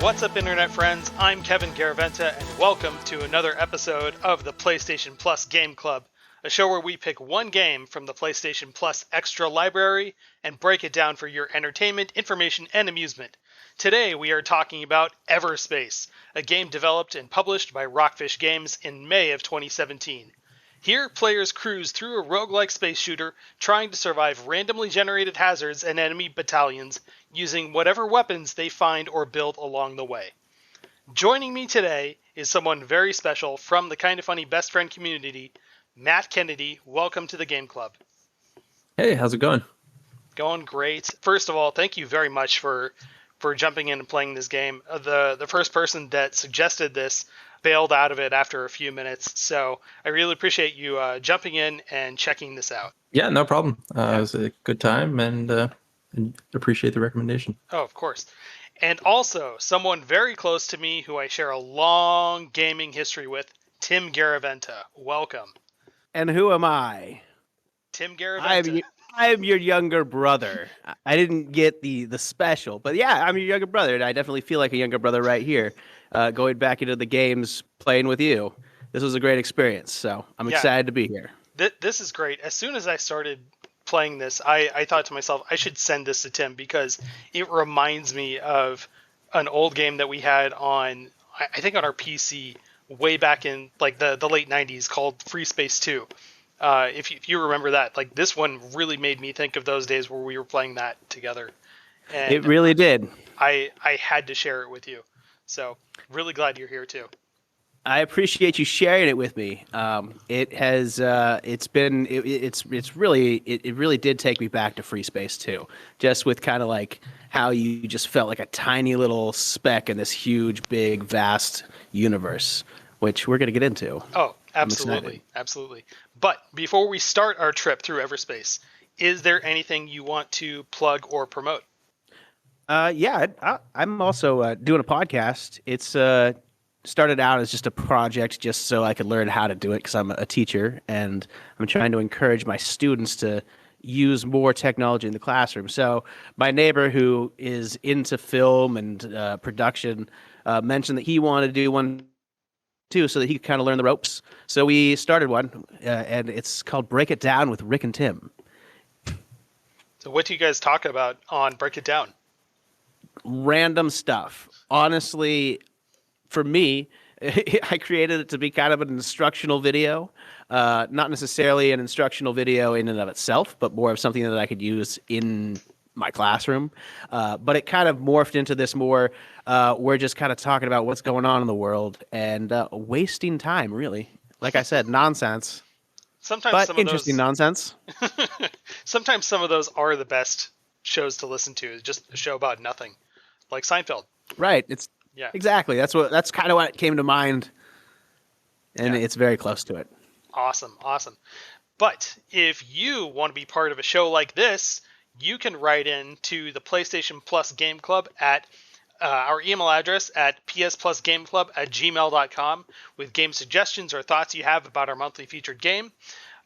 What's up, Internet friends? I'm Kevin Garaventa, and welcome to another episode of the PlayStation Plus Game Club, a show where we pick one game from the PlayStation Plus Extra library and break it down for your entertainment, information, and amusement. Today we are talking about Everspace, a game developed and published by Rockfish Games in May of 2017. Here, players cruise through a roguelike space shooter, trying to survive randomly generated hazards and enemy battalions, using whatever weapons they find or build along the way. Joining me today is someone very special from the Kinda Funny Best Friend community, Matt Kennedy. Welcome to the Game Club. Hey, how's it going? Going great. First of all, thank you very much for jumping in and playing this game. The first person that suggested this bailed out of it after a few minutes, so I really appreciate you jumping in and checking this out. Yeah, no problem. It was a good time, and appreciate the recommendation. Oh, of course. And also, someone very close to me who I share a long gaming history with, Tim Garaventa. Welcome. And who am I? Tim Garaventa. I'm your younger brother. I didn't get the special, but yeah, I'm your younger brother, and I definitely feel like a younger brother right here. Going back into the games, playing with you. This was a great experience, so I'm excited to be here. This is great. As soon as I started playing this, I thought to myself, I should send this to Tim because it reminds me of an old game that we had on, I think on our PC way back in like the late 90s called Free Space 2. If you remember that, like this one really made me think of those days where we were playing that together. And it really did. I had to share it with you. So really glad you're here too. I appreciate you sharing it with me. It really did take me back to Free Space 2, just with kind of like how you just felt like a tiny little speck in this huge, big, vast universe, which we're going to get into. Oh, absolutely. Absolutely. But before we start our trip through Everspace, is there anything you want to plug or promote? I'm also doing a podcast. It's started out as just a project just so I could learn how to do it because I'm a teacher, and I'm trying to encourage my students to use more technology in the classroom. So my neighbor who is into film and production mentioned that he wanted to do one too so that he could kind of learn the ropes. So we started one, and it's called Break It Down with Rick and Tim. So what do you guys talk about on Break It Down? Random stuff. Honestly, for me, I created it to be kind of an instructional video, not necessarily an instructional video in and of itself, but more of something that I could use in my classroom. But it kind of morphed into this more, we're just kind of talking about what's going on in the world and wasting time, really. Like I said, nonsense. Sometimes but interesting nonsense. Sometimes some of those are the best shows to listen to. It's just a show about nothing, like Seinfeld. Right. Exactly. That's kind of what came to mind, and it's very close to it. Awesome. But if you want to be part of a show like this, you can write in to the PlayStation Plus Game Club at our email address at psplusgameclub@gmail.com with game suggestions or thoughts you have about our monthly featured game.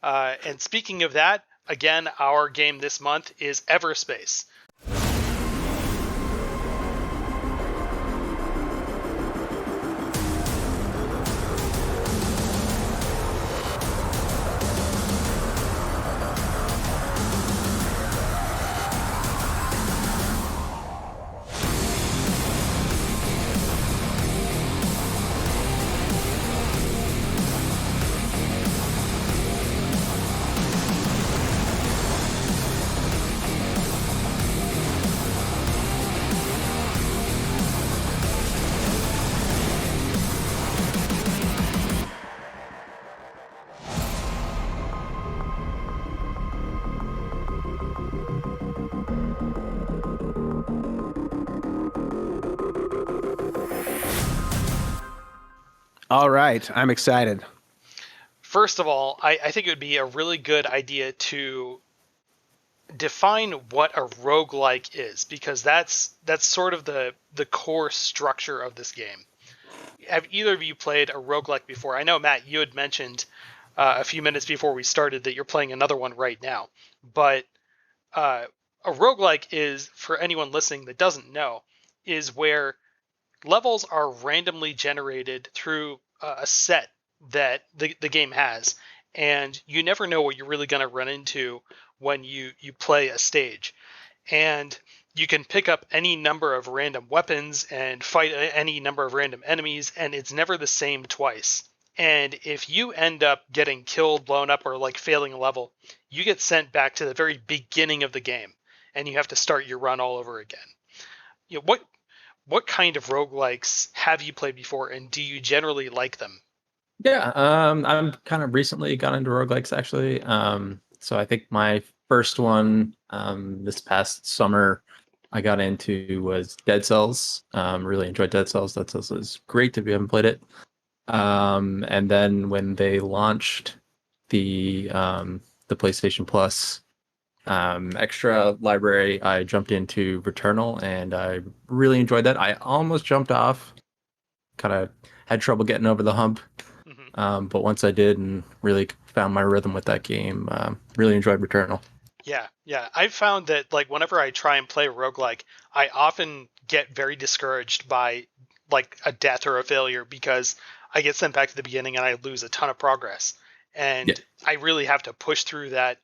And speaking of that, again, our game this month is Everspace. All right, I'm excited. First of all, I think it would be a really good idea to define what a roguelike is, because that's sort of the core structure of this game. Have either of you played a roguelike before? I know, Matt, you had mentioned a few minutes before we started that you're playing another one right now. But a roguelike is, for anyone listening that doesn't know, is where levels are randomly generated through a set that the game has, and you never know what you're really going to run into when you play a stage. And you can pick up any number of random weapons and fight any number of random enemies, and it's never the same twice. And if you end up getting killed, blown up, or like failing a level, you get sent back to the very beginning of the game, and you have to start your run all over again. You know, what kind of roguelikes have you played before, and do you generally like them? Yeah, I'm kind of recently got into roguelikes actually. So I think my first one this past summer I got into was Dead Cells. Really enjoyed Dead Cells. Dead Cells is great if you haven't played it. And then when they launched the PlayStation Plus extra library, I jumped into Returnal, and I really enjoyed that. I almost jumped off, kind of had trouble getting over the hump. But once I did and really found my rhythm with that game, really enjoyed Returnal. Yeah. I've found that like whenever I try and play roguelike, I often get very discouraged by like a death or a failure because I get sent back to the beginning and I lose a ton of progress. And Yeah. I really have to push through that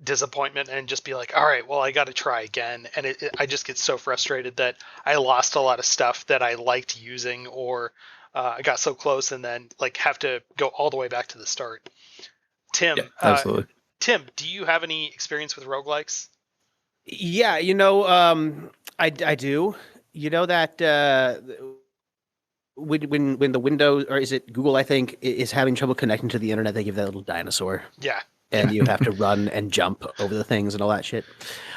disappointment and just be like, all right, well, I got to try again. And I just get so frustrated that I lost a lot of stuff that I liked using, or I got so close and then like have to go all the way back to the start. Tim, Yeah, absolutely. Tim, do you have any experience with roguelikes? Yeah, I do. You know that when the Windows, or is it Google, I think, is having trouble connecting to the internet, they give that little dinosaur. Yeah. And you have to run and jump over the things and all that shit.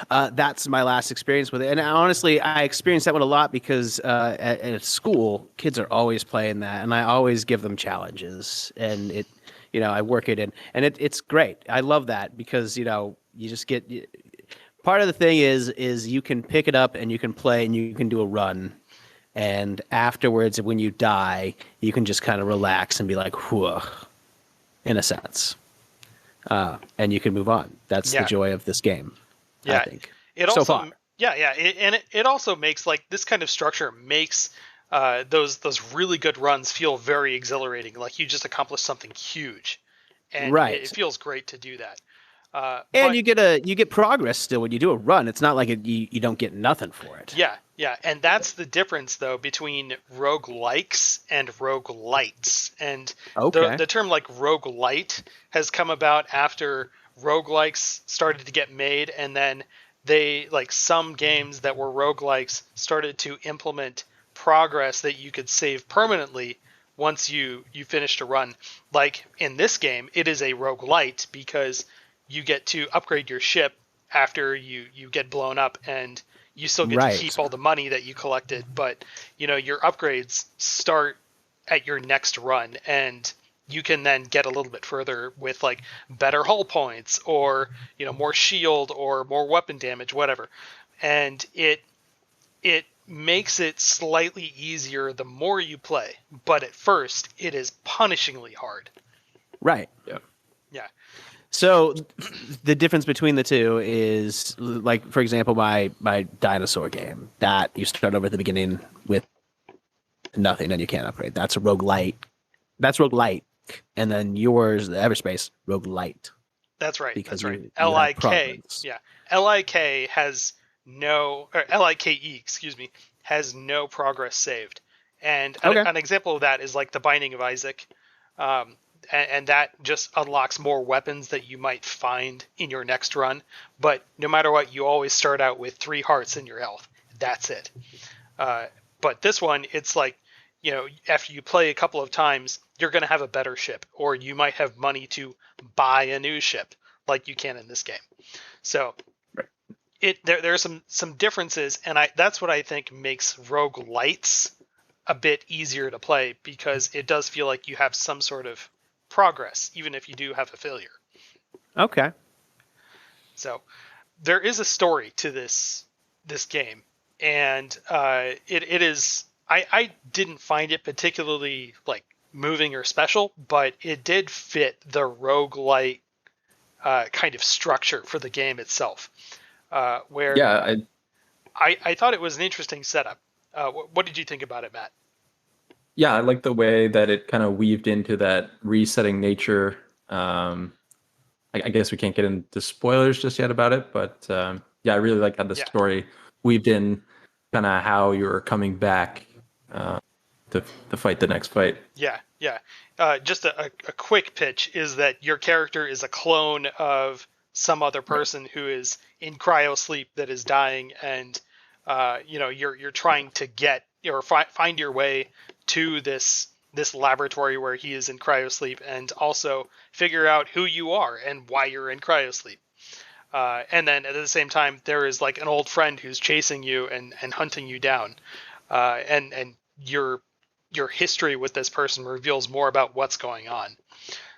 That's my last experience with it. And honestly, I experienced that one a lot because at school, kids are always playing that, and I always give them challenges. And I work it in, and it's great. I love that because you just get part of the thing is you can pick it up and you can play and you can do a run, and afterwards, when you die, you can just kind of relax and be like, whew, in a sense. And you can move on. That's the joy of this game. Yeah, I think. It so also, far. it also makes like this kind of structure makes those really good runs feel very exhilarating. Like you just accomplished something huge, and right. it feels great to do that. And you get progress still when you do a run. It's not like you don't get nothing for it. Yeah, and that's the difference though between roguelikes and roguelites. And the term like roguelite has come about after roguelikes started to get made, and then some games that were roguelikes started to implement progress that you could save permanently once you finished a run. Like in this game, it is a roguelite because you get to upgrade your ship after you get blown up, and you still get to keep all the money that you collected, but your upgrades start at your next run, and you can then get a little bit further with like better hull points or more shield or more weapon damage, whatever. And it makes it slightly easier the more you play, but at first it is punishingly hard. Right. Yeah. So the difference between the two is, like, for example, my dinosaur game, that you start over at the beginning with nothing and you can't upgrade. That's a roguelite. That's roguelite. And then yours, the Everspace, roguelite. That's right. Because that's right. you LIK. Yeah. LIK has no, or LIKE, excuse me, has no progress saved. And an example of that is like the Binding of Isaac. And that just unlocks more weapons that you might find in your next run. But no matter what, you always start out with 3 hearts in your health. That's it. But this one, it's like, after you play a couple of times, you're going to have a better ship, or you might have money to buy a new ship like you can in this game. So there are some differences, and that's what I think makes roguelites a bit easier to play, because it does feel like you have some sort of progress, even if you do have a failure. Okay. So there is a story to this game, and it is. I didn't find it particularly like moving or special, but it did fit the roguelite kind of structure for the game itself. I thought it was an interesting setup. What did you think about it, Matt? Yeah, I like the way that it kind of weaved into that resetting nature. I guess we can't get into spoilers just yet about it, but yeah, I really like how the Yeah. story weaved in kind of how you're coming back uh, to fight the next fight. Yeah, yeah. Just a quick pitch is that your character is a clone of some other Right. person who is in cryo sleep that is dying, and you're trying to get or find your way to this laboratory where he is in cryo sleep, and also figure out who you are and why you're in cryo sleep. And then at the same time, there is like an old friend who's chasing you and hunting you down, and your history with this person reveals more about what's going on.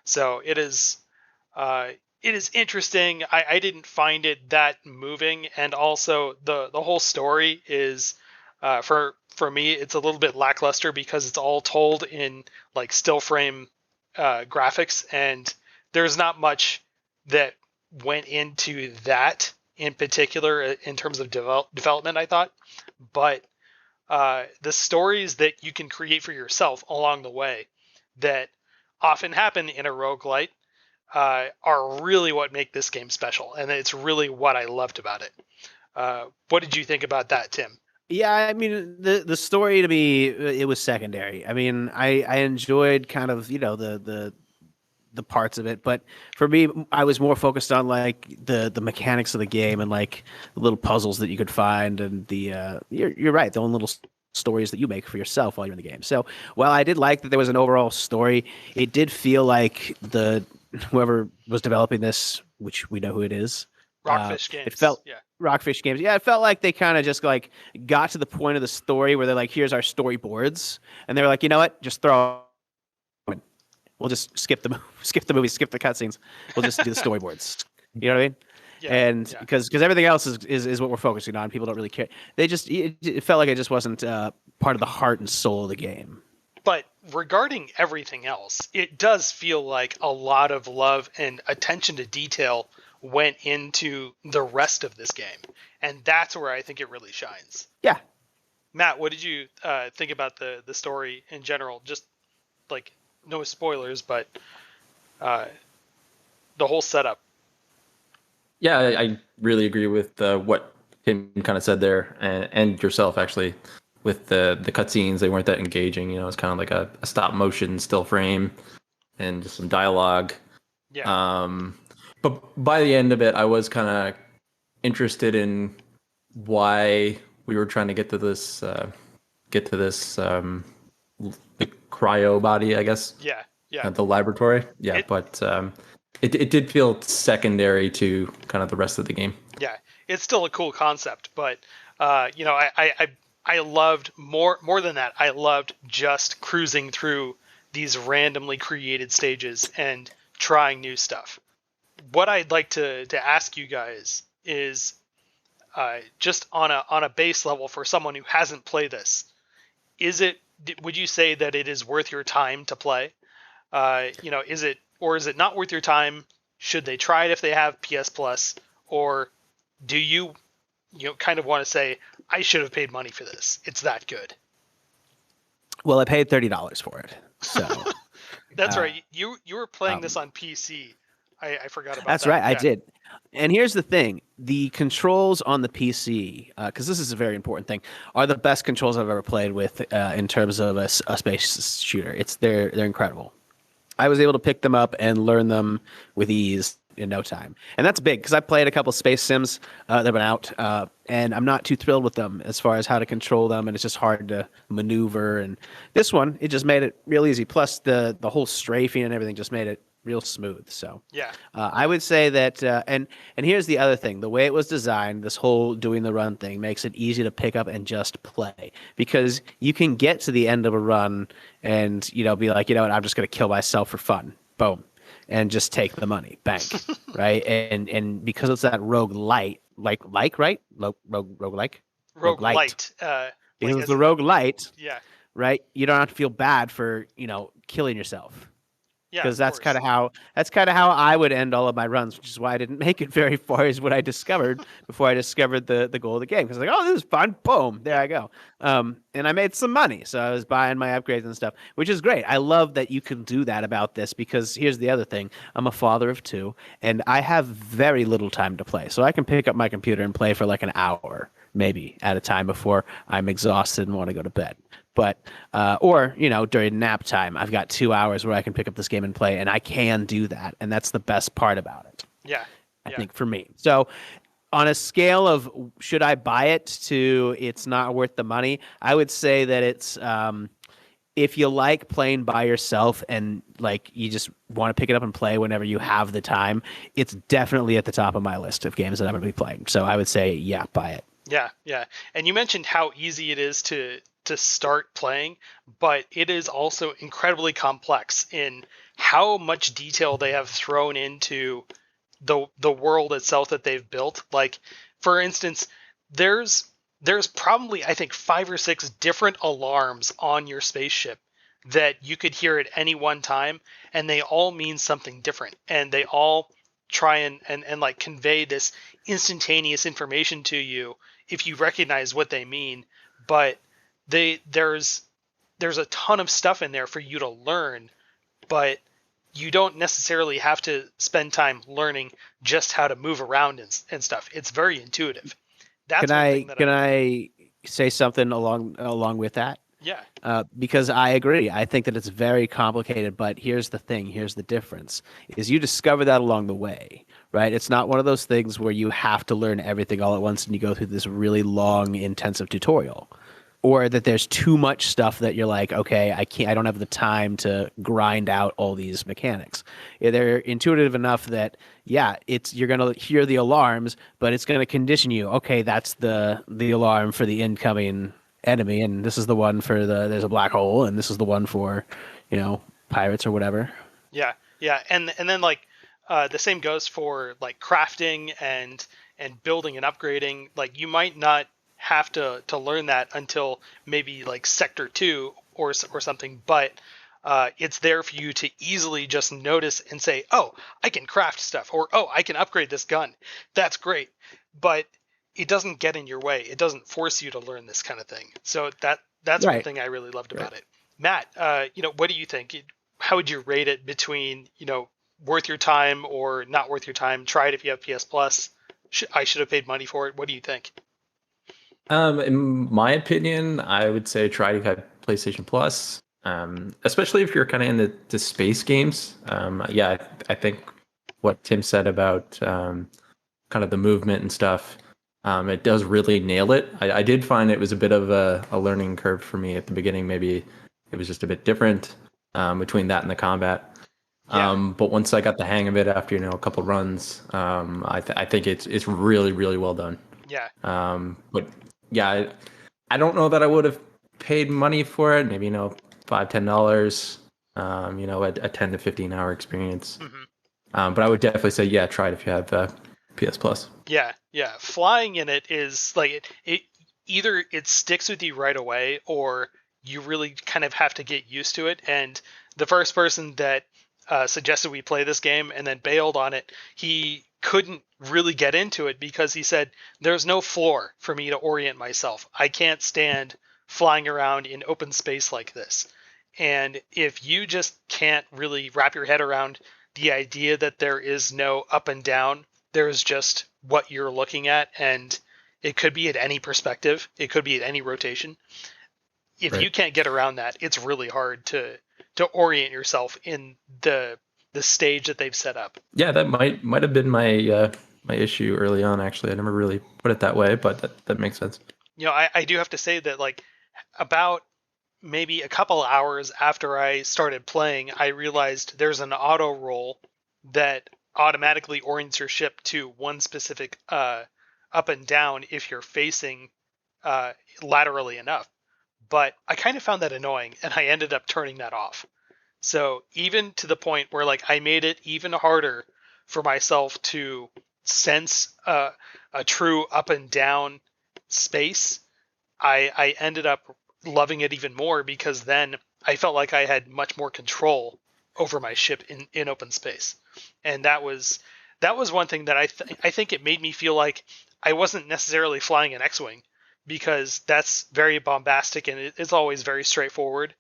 So it is interesting. I didn't find it that moving, and also the whole story is for me it's a little bit lackluster because it's all told in like still frame graphics, and there's not much that went into that in particular in terms of development, I thought. But the stories that you can create for yourself along the way that often happen in a roguelite are really what make this game special, and it's really what I loved about it. What did you think about that, Tim? Yeah, I mean the story to me it was secondary. I mean, I enjoyed kind of the parts of it, but for me, I was more focused on like the mechanics of the game and like the little puzzles that you could find and the you're right, the own little stories that you make for yourself while you're in the game. So while I did like that there was an overall story, it did feel like the whoever was developing this, which we know who it is, Rockfish Games. it felt yeah. Rockfish Games. Yeah, it felt like they kind of just like got to the point of the story where they're like, "Here's our storyboards," and they were like, "You know what? Just throw. We'll just skip the movie, skip the cutscenes. We'll just do the storyboards." You know what I mean? Yeah, And because everything else is what we're focusing on. People don't really care. They just it felt like it just wasn't part of the heart and soul of the game. But regarding everything else, it does feel like a lot of love and attention to detail went into the rest of this game, and that's where I think it really shines. Yeah. Matt, what did you think about the story in general? Just like no spoilers, but the whole setup. Yeah, I really agree with what Tim kind of said there, and yourself actually, with the cutscenes. They weren't that engaging. It's kind of like a stop motion still frame and just some dialogue. Yeah. But by the end of it, I was kind of interested in why we were trying to get to this the cryo body, I guess. Yeah. Yeah. At the laboratory. Yeah, but it did feel secondary to kind of the rest of the game. Yeah, it's still a cool concept, but I loved more than that. I loved just cruising through these randomly created stages and trying new stuff. What I'd like to ask you guys is just on a base level for someone who hasn't played this, would you say that it is worth your time to play? Is it not worth your time? Should they try it if they have PS Plus, or do you kind of want to say I should have paid money for this? It's that good. Well, I paid $30 for it, so that's right. You were playing this on PC. I forgot about that's that. right. I did. And here's the thing: the controls on the PC, because this is a very important thing, are the best controls I've ever played with in terms of a space shooter. They're incredible. I was able to pick them up and learn them with ease in no time. And that's big because I played a couple space sims that have been out, and I'm not too thrilled with them as far as how to control them, and it's just hard to maneuver. And this one, it just made it real easy. Plus, the whole strafing and everything just made it real smooth. So yeah, I would say that, and here's the other thing: the way it was designed, this whole doing the run thing makes it easy to pick up and just play, because you can get to the end of a run and be like, you know what, I'm just going to kill myself for fun, boom, and just take the money, bank, right? And because it's that rogue-lite, right, roguelike, rogue-lite. Because it's the rogue-lite, yeah, right? You don't have to feel bad for killing yourself. Yeah, because of that's course. kind of how I would end all of my runs, which is why I didn't make it very far. Is what I discovered before I discovered the goal of the game. Because like, oh, this is fun. Boom, there Yeah. I go. And I made some money, so I was buying my upgrades and stuff, which is great. I love that you can do that about this because here's the other thing: I'm a father of two, and I have very little time to play, so I can pick up my computer and play for like an hour maybe at a time before I'm exhausted and want to go to bed. But or during nap time, I've got 2 hours where I can pick up this game and play, and I can do that, and that's the best part about it, Yeah. I Yeah. think, for me. So on a scale of should I buy it to it's not worth the money, I would say that it's if you like playing by yourself and like you just want to pick it up and play whenever you have the time, it's definitely at the top of my list of games that I'm going to be playing. So I would say, yeah, buy it. Yeah, yeah. And you mentioned how easy it is to start playing, but it is also incredibly complex in how much detail they have thrown into the world itself that they've built. Like, for instance, there's there's probably, I think, 5 or 6 different alarms on your spaceship that you could hear at any one time, and they all mean something different, and they all try and like convey this instantaneous information to you if you recognize what they mean. But there's a ton of stuff in there for you to learn, but you don't necessarily have to spend time learning just how to move around and stuff. It's very intuitive. That's Can one I thing that can I I say something along with that? yeah. Because I agree. I think that it's very complicated, but here's the thing. Here's the difference: is you discover that along the way, right? It's not one of those things where you have to learn everything all at once and you go through this really long, intensive tutorial, or that there's too much stuff that you're like, okay, I don't have the time to grind out all these mechanics. Yeah, they're intuitive enough that yeah, you're gonna hear the alarms, but it's gonna condition you. Okay, that's the alarm for the incoming enemy, and this is the one for there's a black hole, and this is the one for, pirates or whatever. Yeah, yeah, and then like the same goes for like crafting and building and upgrading. Like you might not have to learn that until maybe like Sector 2 or something, but it's there for you to easily just notice and say, oh, I can craft stuff, or oh, I can upgrade this gun. That's great, but it doesn't get in your way. It doesn't force you to learn this kind of thing. So that's one Right. thing I really loved Right. about it. Matt, what do you think? How would you rate it between, worth your time or not worth your time? Try it if you have PS Plus. I should have paid money for it. What do you think? In my opinion, I would say try to have PlayStation Plus, especially if you're kind of in the space games. Yeah, I think what Tim said about kind of the movement and stuff, it does really nail it. I did find it was a bit of a learning curve for me at the beginning. Maybe it was just a bit different between that and the combat. Yeah. But once I got the hang of it after a couple runs, I think it's really really well done. Yeah. But yeah, I don't know that I would have paid money for it. Maybe $5-10. A 10 to 15 hour experience. Hmm. But I would definitely say yeah, try it if you have PS Plus. Yeah. Yeah. Flying in it is like it either it sticks with you right away or you really kind of have to get used to it. And the first person that suggested we play this game and then bailed on it, he couldn't really get into it because he said there's no floor for me to orient myself. I can't stand flying around in open space like this. And if you just can't really wrap your head around the idea that there is no up and down, there is just what you're looking at, and it could be at any perspective, it could be at any rotation. If Right. you can't get around that, it's really hard to orient yourself in the stage that they've set up. Yeah, that might have been my issue early on. Actually, I never really put it that way, but that makes sense. I do have to say that like about maybe a couple hours after I started playing, I realized there's an auto roll that automatically orients your ship to one specific up and down if you're facing laterally enough. But I kind of found that annoying, and I ended up turning that off. So even to the point where like I made it even harder for myself to sense a true up and down space, I ended up loving it even more because then I felt like I had much more control over my ship in open space. And that was one thing that I think it made me feel like I wasn't necessarily flying an X-wing, because that's very bombastic and it's always very straightforward,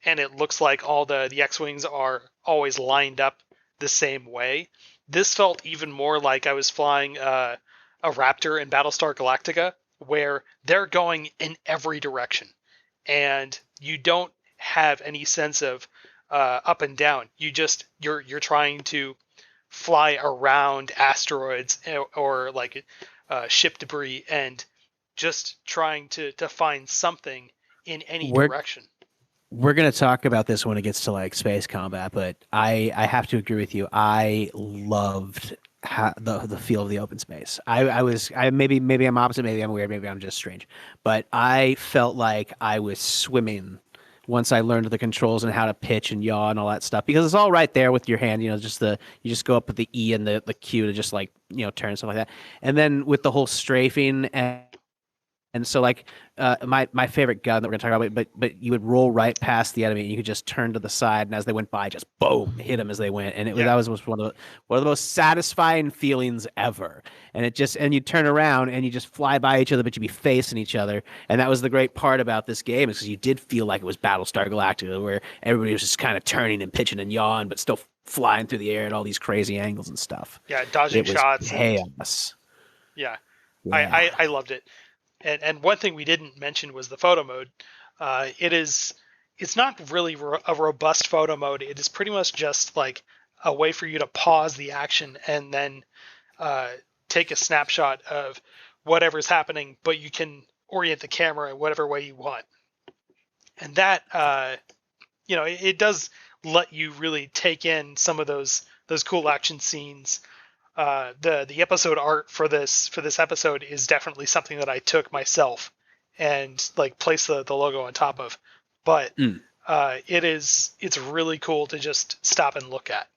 and it looks like all the X-wings are always lined up the same way. This felt even more like I was flying a Raptor in Battlestar Galactica, where they're going in every direction, and you don't have any sense of up and down. You're trying to fly around asteroids or like ship debris, and just trying to find something in any We're direction. we're gonna talk about this when it gets to like space combat, but I have to agree with you. I loved the feel of the open space. I maybe I'm opposite, maybe I'm weird, maybe I'm just strange, but I felt like I was swimming once I learned the controls and how to pitch and yaw and all that stuff, because it's all right there with your hand. You know, you just go up with the E and the Q to just like, you know, turn and stuff like that, and then with the whole strafing and so like my favorite gun that we're gonna talk about, but you would roll right past the enemy and you could just turn to the side, and as they went by, just boom, hit them as they went, and that was one of the most satisfying feelings ever. And and you turn around and you just fly by each other, but you'd be facing each other, and that was the great part about this game, is because you did feel like it was Battlestar Galactica, where everybody was just kind of turning and pitching and yawing, but still flying through the air at all these crazy angles and stuff. Yeah, dodging It was shots. chaos. Yeah, Yeah. I loved it. And one thing we didn't mention was the photo mode. It's not really a robust photo mode. It is pretty much just like a way for you to pause the action and then take a snapshot of whatever's happening, but you can orient the camera in whatever way you want. And that, it does let you really take in some of those cool action scenes. The episode art for this episode is definitely something that I took myself and like placed the logo on top of, but it's really cool to just stop and look at.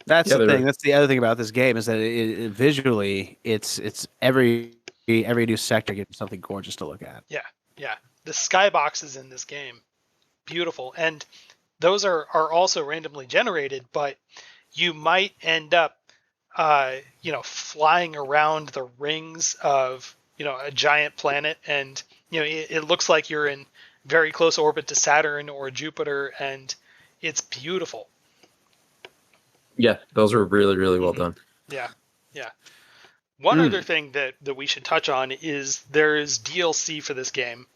That's the thing. That's the other thing about this game, is that it visually, it's every new sector gets something gorgeous to look at. Yeah. The skyboxes in this game, beautiful, and those are also randomly generated, but you might end up flying around the rings of, a giant planet, and, it looks like you're in very close orbit to Saturn or Jupiter, and it's beautiful. Yeah, those were really, really well done. Yeah. One other thing that we should touch on is there is DLC for this game.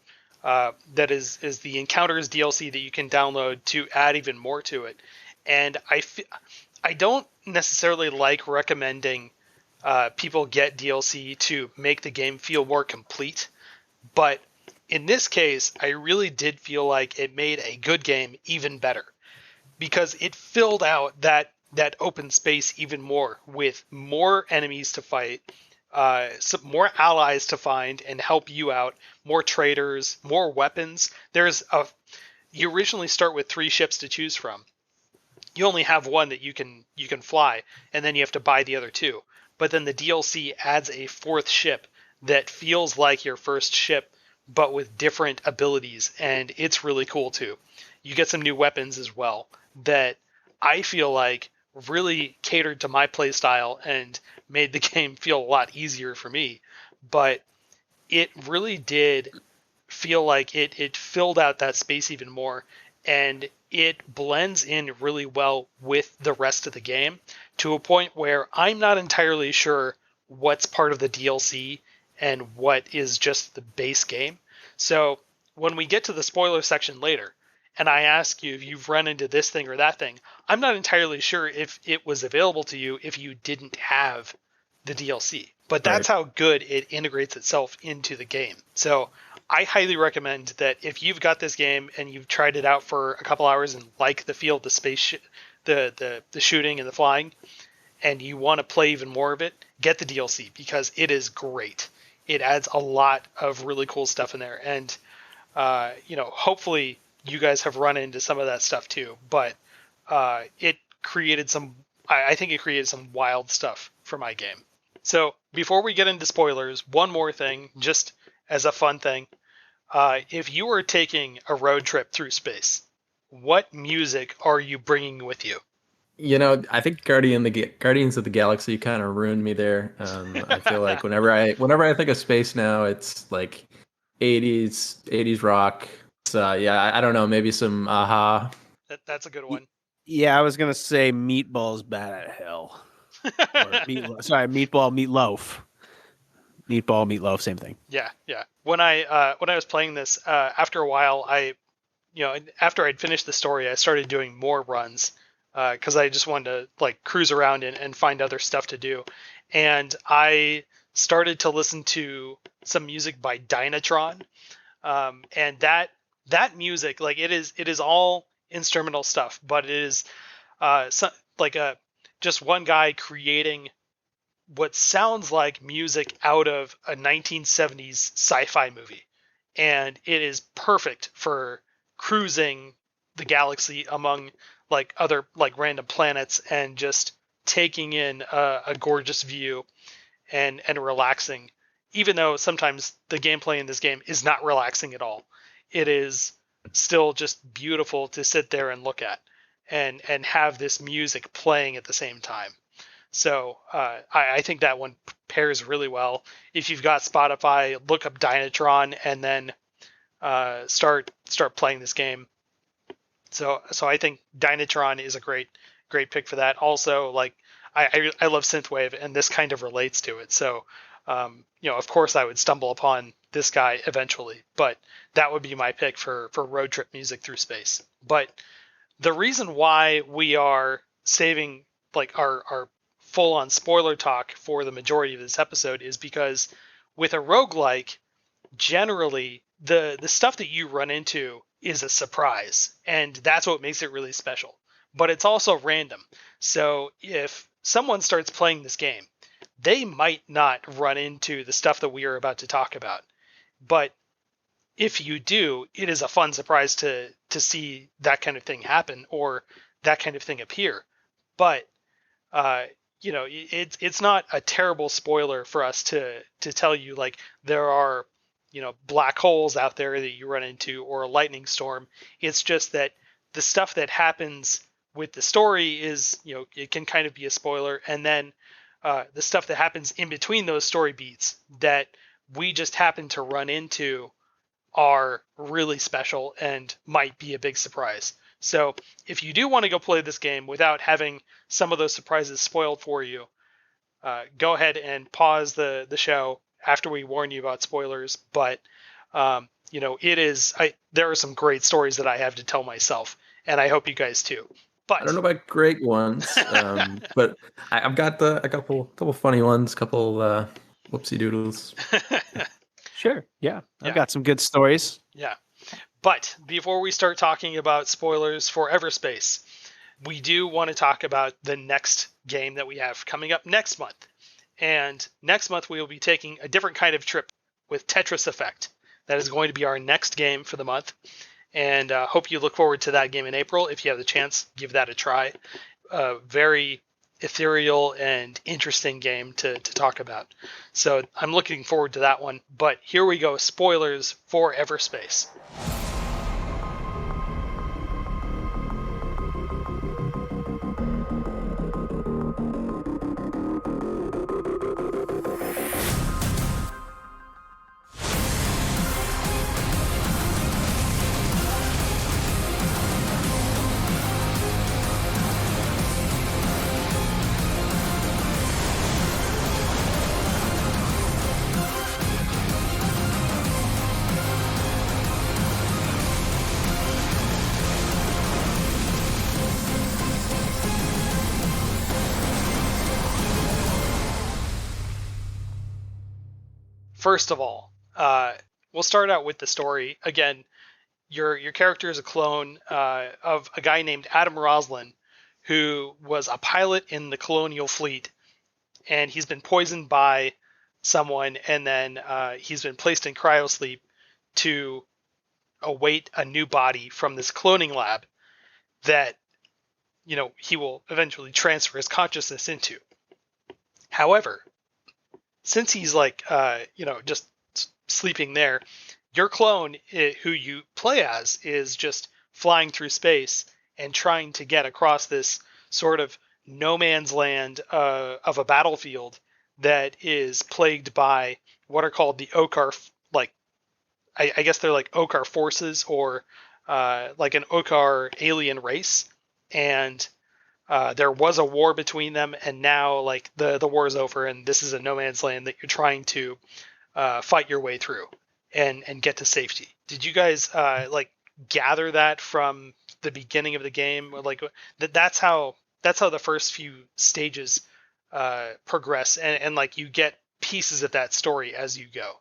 That is the Encounters DLC that you can download to add even more to it. And I don't necessarily like recommending people get DLC to make the game feel more complete, but in this case, I really did feel like it made a good game even better, because it filled out that open space even more, with more enemies to fight, some more allies to find and help you out, more traders, more weapons. You originally start with 3 ships to choose from. You only have one that you can fly, and then you have to buy the other 2. But then the DLC adds a 4th ship that feels like your first ship, but with different abilities, and it's really cool too. You get some new weapons as well that I feel like really catered to my playstyle and made the game feel a lot easier for me. But it really did feel like it filled out that space even more, and it blends in really well with the rest of the game, to a point where I'm not entirely sure what's part of the DLC and what is just the base game. So when we get to the spoiler section later, and I ask you if you've run into this thing or that thing, I'm not entirely sure if it was available to you if you didn't have the DLC. But that's how good it integrates itself into the game. So I highly recommend that if you've got this game and you've tried it out for a couple hours and like the feel of the space, the shooting and the flying, and you want to play even more of it, get the DLC, because it is great. It adds a lot of really cool stuff in there, and hopefully you guys have run into some of that stuff too. But it created some. I think it created some wild stuff for my game. So before we get into spoilers, one more thing, just as a fun thing. If you were taking a road trip through space what music are you bringing with you? I think Guardians of the Galaxy kind of ruined me there. I feel like whenever I think of space now, it's like 80s rock. So yeah, I don't know, maybe some Aha. That's a good one. Yeah, I was gonna say Meatball's Bad at Hell. Or Meatloaf. Meatball, Meatloaf, same thing. Yeah. When I was playing this, after a while, after I'd finished the story, I started doing more runs because I just wanted to like cruise around and find other stuff to do, and I started to listen to some music by Dynatron, and that music, like it is all instrumental stuff, but it is like just one guy creating what sounds like music out of a 1970s sci-fi movie, and it is perfect for cruising the galaxy among like other like random planets and just taking in a gorgeous view and relaxing, even though sometimes the gameplay in this game is not relaxing at all. It is still just beautiful to sit there and look at and have this music playing at the same time. So I think that one pairs really well. If you've got Spotify, look up Dynatron and then start playing this game. So I think Dynatron is a great pick for that. Also, like I love synthwave, and this kind of relates to it. So of course I would stumble upon this guy eventually, but that would be my pick for road trip music through space. But the reason why we are saving like our full on spoiler talk for the majority of this episode is because with a roguelike, generally the stuff that you run into is a surprise, and that's what makes it really special. But it's also random. So if someone starts playing this game, they might not run into the stuff that we are about to talk about. But if you do, it is a fun surprise to see that kind of thing happen or that kind of thing appear. But it's not a terrible spoiler for us to tell you like there are black holes out there that you run into or a lightning storm. It's just that the stuff that happens with the story is it can kind of be a spoiler, and then the stuff that happens in between those story beats that we just happen to run into are really special and might be a big surprise. So if you do want to go play this game without having some of those surprises spoiled for you, go ahead and pause the show after we warn you about spoilers. But there are some great stories that I have to tell myself, and I hope you guys too. But I don't know about great ones, but I've got a couple funny ones, couple whoopsie doodles. Sure. Yeah. I've got some good stories. Yeah. But before we start talking about spoilers for Everspace, we do want to talk about the next game that we have coming up next month. And next month we will be taking a different kind of trip with Tetris Effect. That is going to be our next game for the month. And hope you look forward to that game in April. If you have the chance, give that a try. Very ethereal and interesting game to talk about. So I'm looking forward to that one. But here we go, spoilers for Everspace. First of all, we'll start out with the story. Again, your character is a clone of a guy named Adam Roslin, who was a pilot in the colonial fleet, and he's been poisoned by someone, and then he's been placed in cryosleep to await a new body from this cloning lab that he will eventually transfer his consciousness into. However, since he's like just sleeping there, your clone who you play as is just flying through space and trying to get across this sort of no man's land of a battlefield that is plagued by what are called the Okar, like I guess they're like Okar forces or like an Okar alien race, and there was a war between them, and now like the war is over, and this is a no man's land that you're trying to fight your way through and get to safety. Did you guys like gather that from the beginning of the game? Like that's how the first few stages progress, and like you get pieces of that story as you go.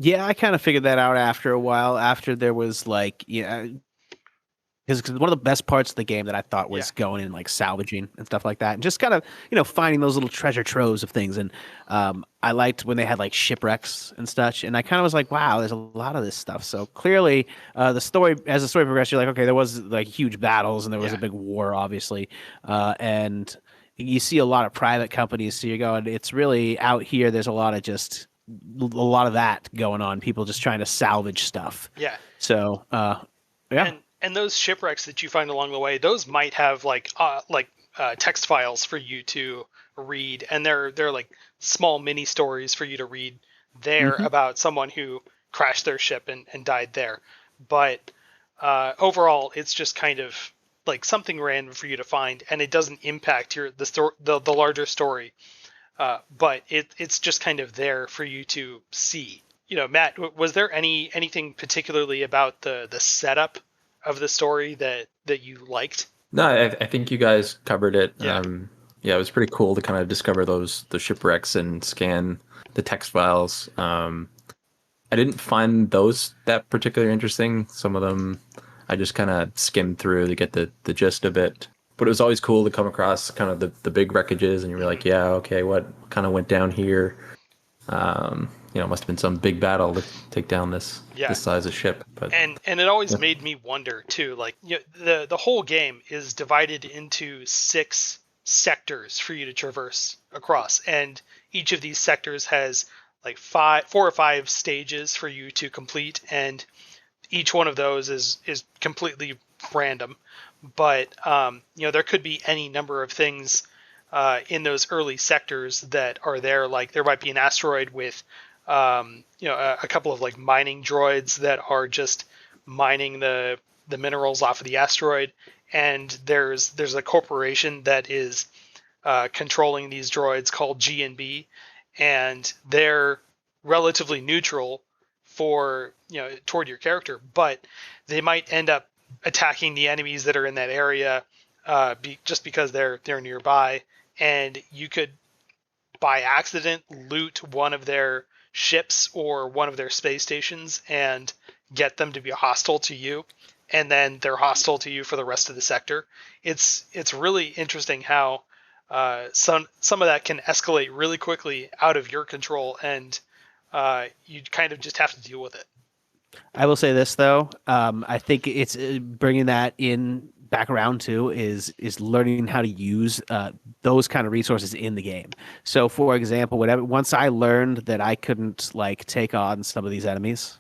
Yeah, I kind of figured that out after a while. After there was like, because one of the best parts of the game that I thought was going and like salvaging and stuff like that, and just kind of finding those little treasure troves of things. And I liked when they had like shipwrecks and such. And I kind of was like, wow, there's a lot of this stuff. So clearly, as the story progressed, you're like, okay, there was like huge battles and there was a big war, obviously, and you see a lot of private companies. So you're going, it's really out here. There's a lot of that going on. People just trying to salvage stuff. Yeah. So, yeah. And those shipwrecks that you find along the way, those might have like text files for you to read, and they're like small mini stories for you to read there about someone who crashed their ship and died there. But overall, it's just kind of like something random for you to find, and it doesn't impact the larger story. But it's just kind of there for you to see. Matt, was there anything particularly about the setup of the story that you liked? No, I think you guys covered it. Yeah. It was pretty cool to kind of discover the shipwrecks and scan the text files. I didn't find those that particularly interesting. Some of them I just kind of skimmed through to get the gist of it. But it was always cool to come across kind of the big wreckages, and you were like, yeah, okay, what kind of went down here? Must have been some big battle to take down this size of ship. But and it always made me wonder too. Like the whole game is divided into 6 sectors for you to traverse across, and each of these sectors has like 4 or 5 stages for you to complete, and each one of those is completely random. But there could be any number of things in those early sectors that are there. Like there might be an asteroid with a couple of like mining droids that are just mining the minerals off of the asteroid, and there's a corporation that is controlling these droids called G&B, and they're relatively neutral for toward your character, but they might end up attacking the enemies that are in that area just because they're nearby, and you could by accident loot one of their ships or one of their space stations and get them to be hostile to you, and then they're hostile to you for the rest of the sector. It's really interesting how some of that can escalate really quickly out of your control, and you kind of just have to deal with it. I will say this though, I think it's bringing that in back around too is learning how to use those kind of resources in the game. So for example, once I learned that I couldn't like take on some of these enemies,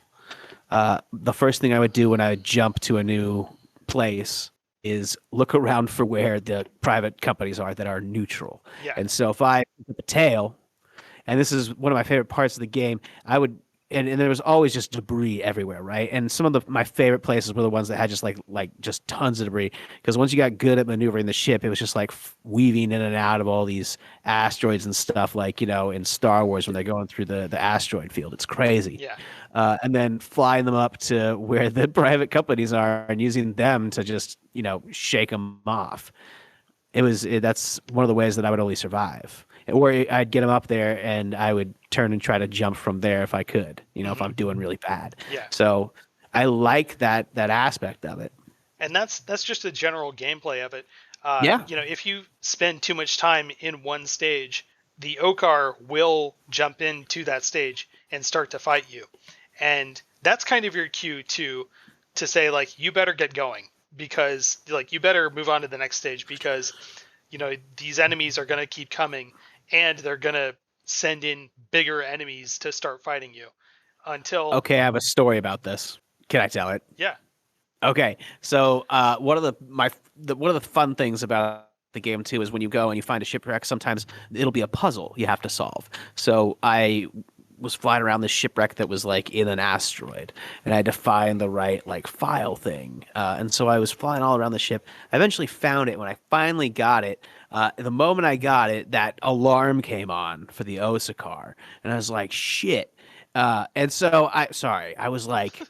the first thing I would do when I would jump to a new place is look around for where the private companies are that are neutral. Yeah. And so if I put the tail, and this is one of my favorite parts of the game, I would and there was always just debris everywhere, right? And some of my favorite places were the ones that had just like just tons of debris, because once you got good at maneuvering the ship, it was just like weaving in and out of all these asteroids and stuff, like in Star Wars when they're going through the asteroid field. It's crazy. Yeah. And then flying them up to where the private companies are and using them to just shake them off. That's one of the ways that I would only survive. Or I'd get them up there and I would turn and try to jump from there if I could, if I'm doing really bad. Yeah. So I like that aspect of it. And that's just the general gameplay of it. Yeah. If you spend too much time in one stage, the Okar will jump into that stage and start to fight you. And that's kind of your cue to say, like, you better get going, because like you better move on to the next stage, because these enemies are going to keep coming, and they're going to send in bigger enemies to start fighting you until... Okay, I have a story about this. Can I tell it? Yeah. Okay, so one of the fun things about the game too is when you go and you find a shipwreck, sometimes it'll be a puzzle you have to solve. So I was flying around this shipwreck that was like in an asteroid, and I had to find the right like file thing. And so I was flying all around the ship. I eventually found it. When I finally got it, the moment I got it, that alarm came on for the Osakar, and I was like, shit. And so I was like,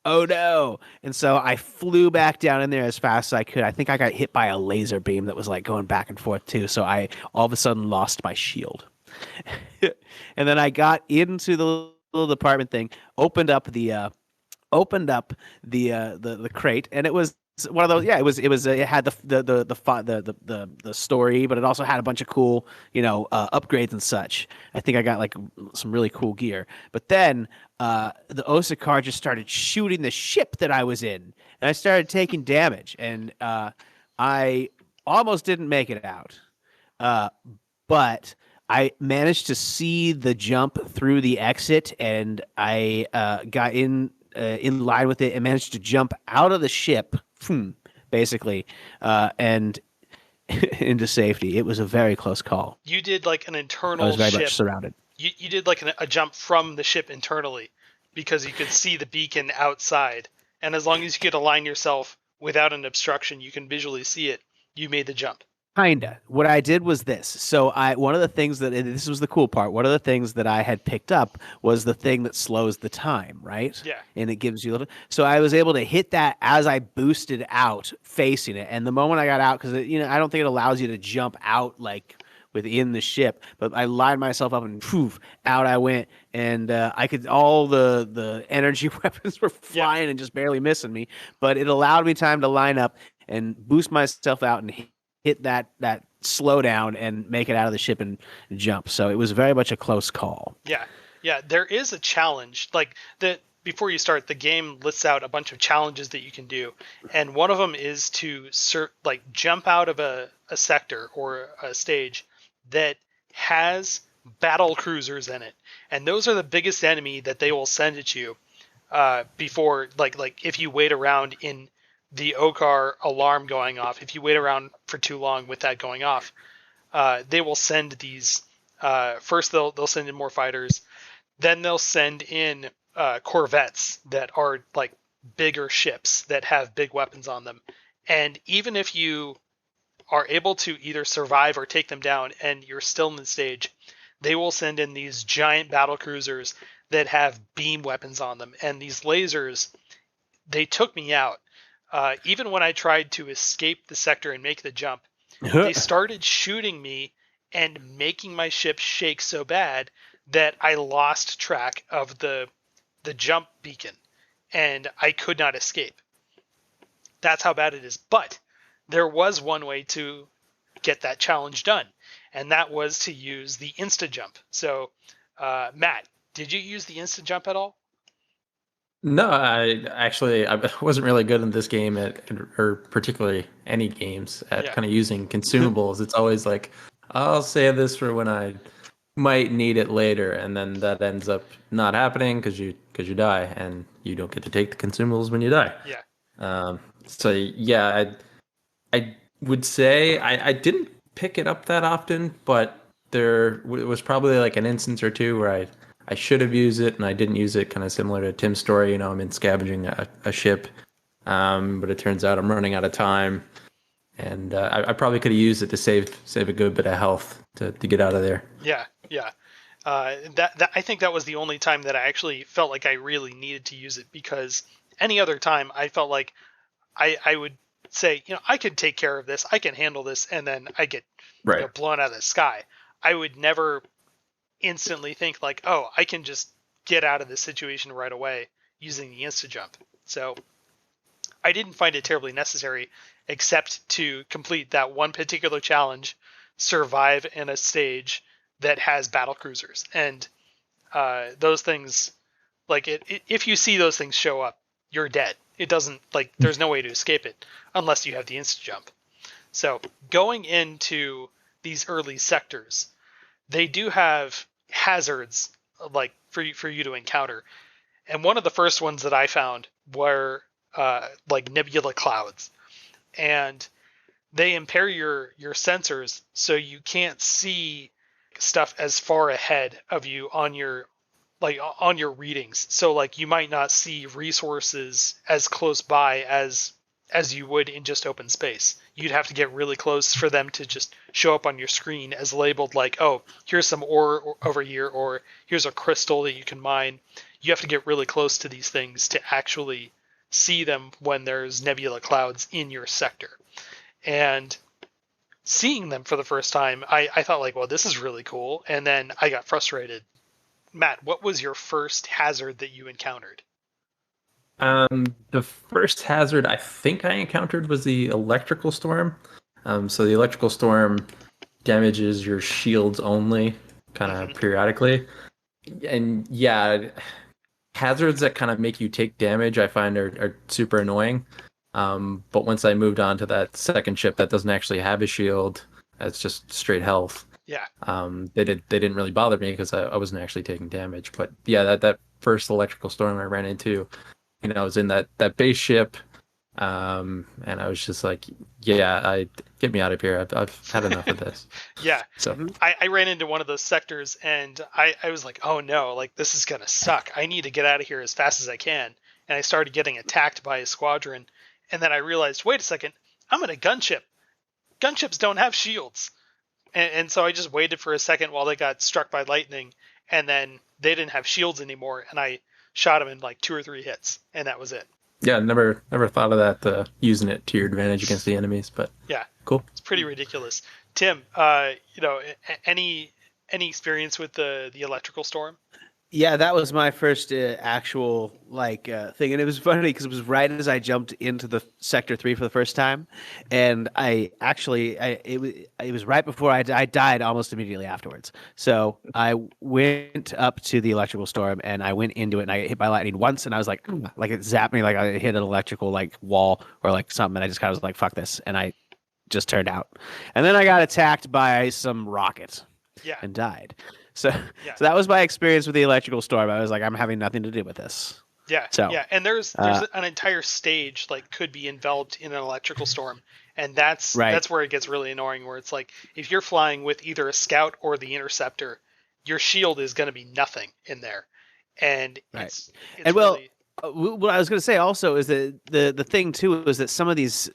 oh no. And so I flew back down in there as fast as I could. I think I got hit by a laser beam that was like going back and forth too. So I all of a sudden lost my shield. And then I got into the little department thing, opened up the crate, and it was one of those. Yeah, it had the story, but it also had a bunch of cool upgrades and such. I think I got like some really cool gear. But then the Osakar just started shooting the ship that I was in, and I started taking damage, and I almost didn't make it out. Uh, but I managed to see the jump through the exit, and I got in line with it and managed to jump out of the ship, basically, and into safety. It was a very close call. You did like an I internal was very ship. much surrounded. You did like a jump from the ship internally because you could see the beacon outside. And as long as you could align yourself without an obstruction, you can visually see it. You made the jump. Kinda. What I did was this. So one of the things that and this was the cool part. One of the things that I had picked up was the thing that slows the time, right? Yeah. And it gives you a little. So I was able to hit that as I boosted out, facing it. And the moment I got out, because I don't think it allows you to jump out like within the ship, but I lined myself up and poof, out I went, and I could all the energy weapons were flying and just barely missing me, but it allowed me time to line up and boost myself out and hit that slowdown and make it out of the ship and jump. So it was very much a close call. Yeah. Yeah. There is a challenge. Like that before you start, the game lists out a bunch of challenges that you can do. And one of them is to jump out of a sector or a stage that has battle cruisers in it. And those are the biggest enemy that they will send at you before, like if you wait around in the Okar alarm going off, if you wait around for too long with that going off, they will send these. First, they'll send in more fighters. Then they'll send in corvettes that are like bigger ships that have big weapons on them. And even if you are able to either survive or take them down, and you're still in the stage, they will send in these giant battle cruisers that have beam weapons on them. And these lasers, they took me out. Even when I tried to escape the sector and make the jump, they started shooting me and making my ship shake so bad that I lost track of the jump beacon and I could not escape. That's how bad it is. But there was one way to get that challenge done, and that was to use the insta jump. So, Matt, did you use the insta jump at all? No, I wasn't really good in this game or particularly any games at kind of using consumables. It's always like, I'll save this for when I might need it later, and then that ends up not happening because you die and you don't get to take the consumables when you die. Yeah. So yeah, I would say I didn't pick it up that often, but there was probably like an instance or two where I should have used it and I didn't use it, kind of similar to Tim's story. I'm in scavenging a ship, but it turns out I'm running out of time, and I probably could have used it to save a good bit of health to get out of there. Yeah. That I think that was the only time that I actually felt like I really needed to use it, because any other time I felt like I would say, I could take care of this, I can handle this, and then I get blown out of the sky. I would never instantly think like, oh, I can just get out of this situation right away using the insta jump. So I didn't find it terribly necessary, except to complete that one particular challenge, survive in a stage that has battle cruisers. And those things, like if you see those things show up, you're dead. It doesn't, like, there's no way to escape it unless you have the insta jump. So going into these early sectors, they do have hazards like for you to encounter. And one of the first ones that I found were like nebula clouds, and they impair your sensors, so you can't see stuff as far ahead of you on your readings. So like you might not see resources as close by as you would in just open space. You'd have to get really close for them to just show up on your screen as labeled like, oh, here's some ore over here, or here's a crystal that you can mine. You have to get really close to these things to actually see them when there's nebula clouds in your sector. And seeing them for the first time, I thought like, well, this is really cool. And then I got frustrated. Matt, what was your first hazard that you encountered? The first hazard I think I encountered was the electrical storm. So the electrical storm damages your shields only, kind of periodically. And yeah, hazards that kind of make you take damage I find are super annoying. But once I moved on to that second ship that doesn't actually have a shield, that's just straight health. Yeah. They didn't really bother me because I wasn't actually taking damage. But yeah, that first electrical storm I ran into, I was in that base ship, and I was just like, yeah, get me out of here. I've had enough of this. Yeah. So I ran into one of those sectors, and I was like, oh no, like this is gonna suck. I need to get out of here as fast as I can. And I started getting attacked by a squadron, and then I realized, wait a second, I'm in a gunship. Gunships don't have shields. And so I just waited for a second while they got struck by lightning, and then they didn't have shields anymore, and I shot them in like 2 or 3 hits, and that was it. yeah, never thought of that, using it to your advantage against the enemies, but Yeah, cool. it's pretty ridiculous. Tim, any experience with the electrical storm? Yeah, that was my first actual thing, and it was funny because it was right as I jumped into the Sector 3 for the first time, and it was right before I died almost immediately afterwards. So I went up to the electrical storm and I went into it and I hit by lightning once, and I was like it zapped me like I hit an electrical wall or something, and I just kind of was like, fuck this, and I just turned out, and then I got attacked by some rocket, Yeah, and died. So that was my experience with the electrical storm. I was like, I'm having nothing to do with this. yeah, So, yeah. And there's an entire stage could be enveloped in an electrical storm, and that's where it gets really annoying. Where it's like if you're flying with either a scout or the interceptor, your shield is going to be nothing in there, and it's really... What I was going to say also is that the thing too is that some of these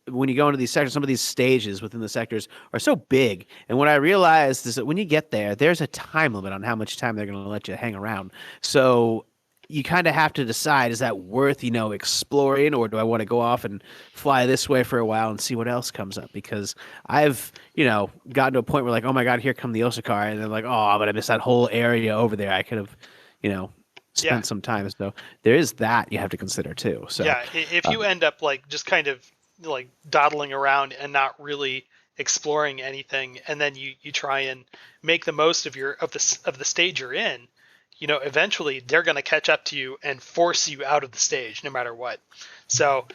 when you go into these sectors, some of these stages within the sectors are so big, and what I realized is that when you get there, there's a time limit on how much time they're going to let you hang around. So you kind of have to decide, is that worth exploring, or do I want to go off and fly this way for a while and see what else comes up? Because I've gotten to a point where oh my god, here come the Osakar, and they're oh, but I missed that whole area over there. I could have spent some time. So there is that you have to consider too. So yeah, if you end up just kind of dawdling around and not really exploring anything, and then you try and make the most of the stage you're in, eventually they're going to catch up to you and force you out of the stage no matter what. So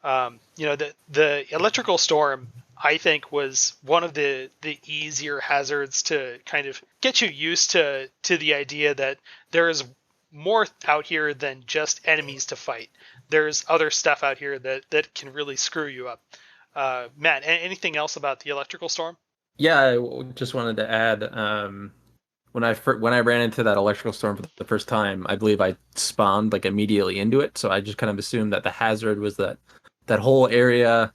the electrical storm, I think, was one of the easier hazards to kind of get you used to the idea that there is more out here than just enemies to fight. There's other stuff out here that can really screw you up. Matt, anything else about the electrical storm? Yeah, I just wanted to add, when I ran into that electrical storm for the first time, I believe I spawned immediately into it. So I just kind of assumed that the hazard was that whole area.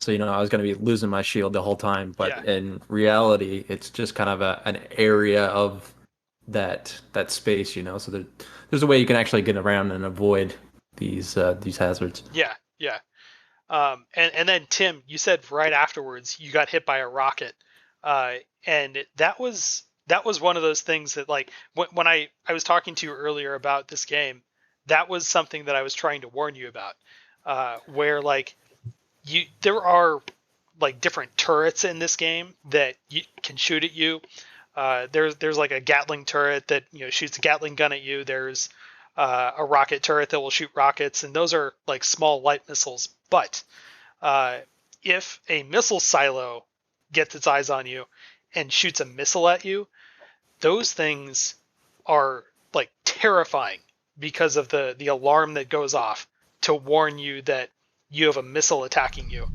So I was going to be losing my shield the whole time, but in reality, it's just kind of an area of that space. So there's a way you can actually get around and avoid these hazards. Yeah. And then Tim, you said right afterwards you got hit by a rocket, and that was one of those things that when I was talking to you earlier about this game, that was something that I was trying to warn you about, where there are different turrets in this game that you can shoot at you. There's a Gatling turret that shoots a Gatling gun at you. There's a rocket turret that will shoot rockets, and those are small light missiles. But if a missile silo gets its eyes on you and shoots a missile at you, those things are terrifying because of the alarm that goes off to warn you that you have a missile attacking you.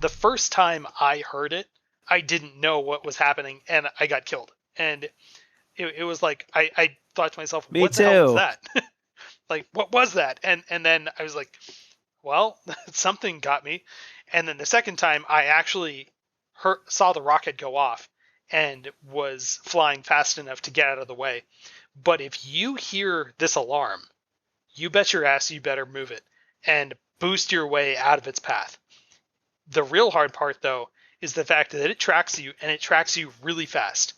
The first time I heard it, I didn't know what was happening, and I got killed. And it was like, I thought to myself, Me what the hell was too. that? Like, what was that? And then I was like, well, something got me. And then the second time, I actually saw the rocket go off and was flying fast enough to get out of the way. But if you hear this alarm, you bet your ass you better move it and boost your way out of its path. The real hard part, though, is the fact that it tracks you, and it tracks you really fast.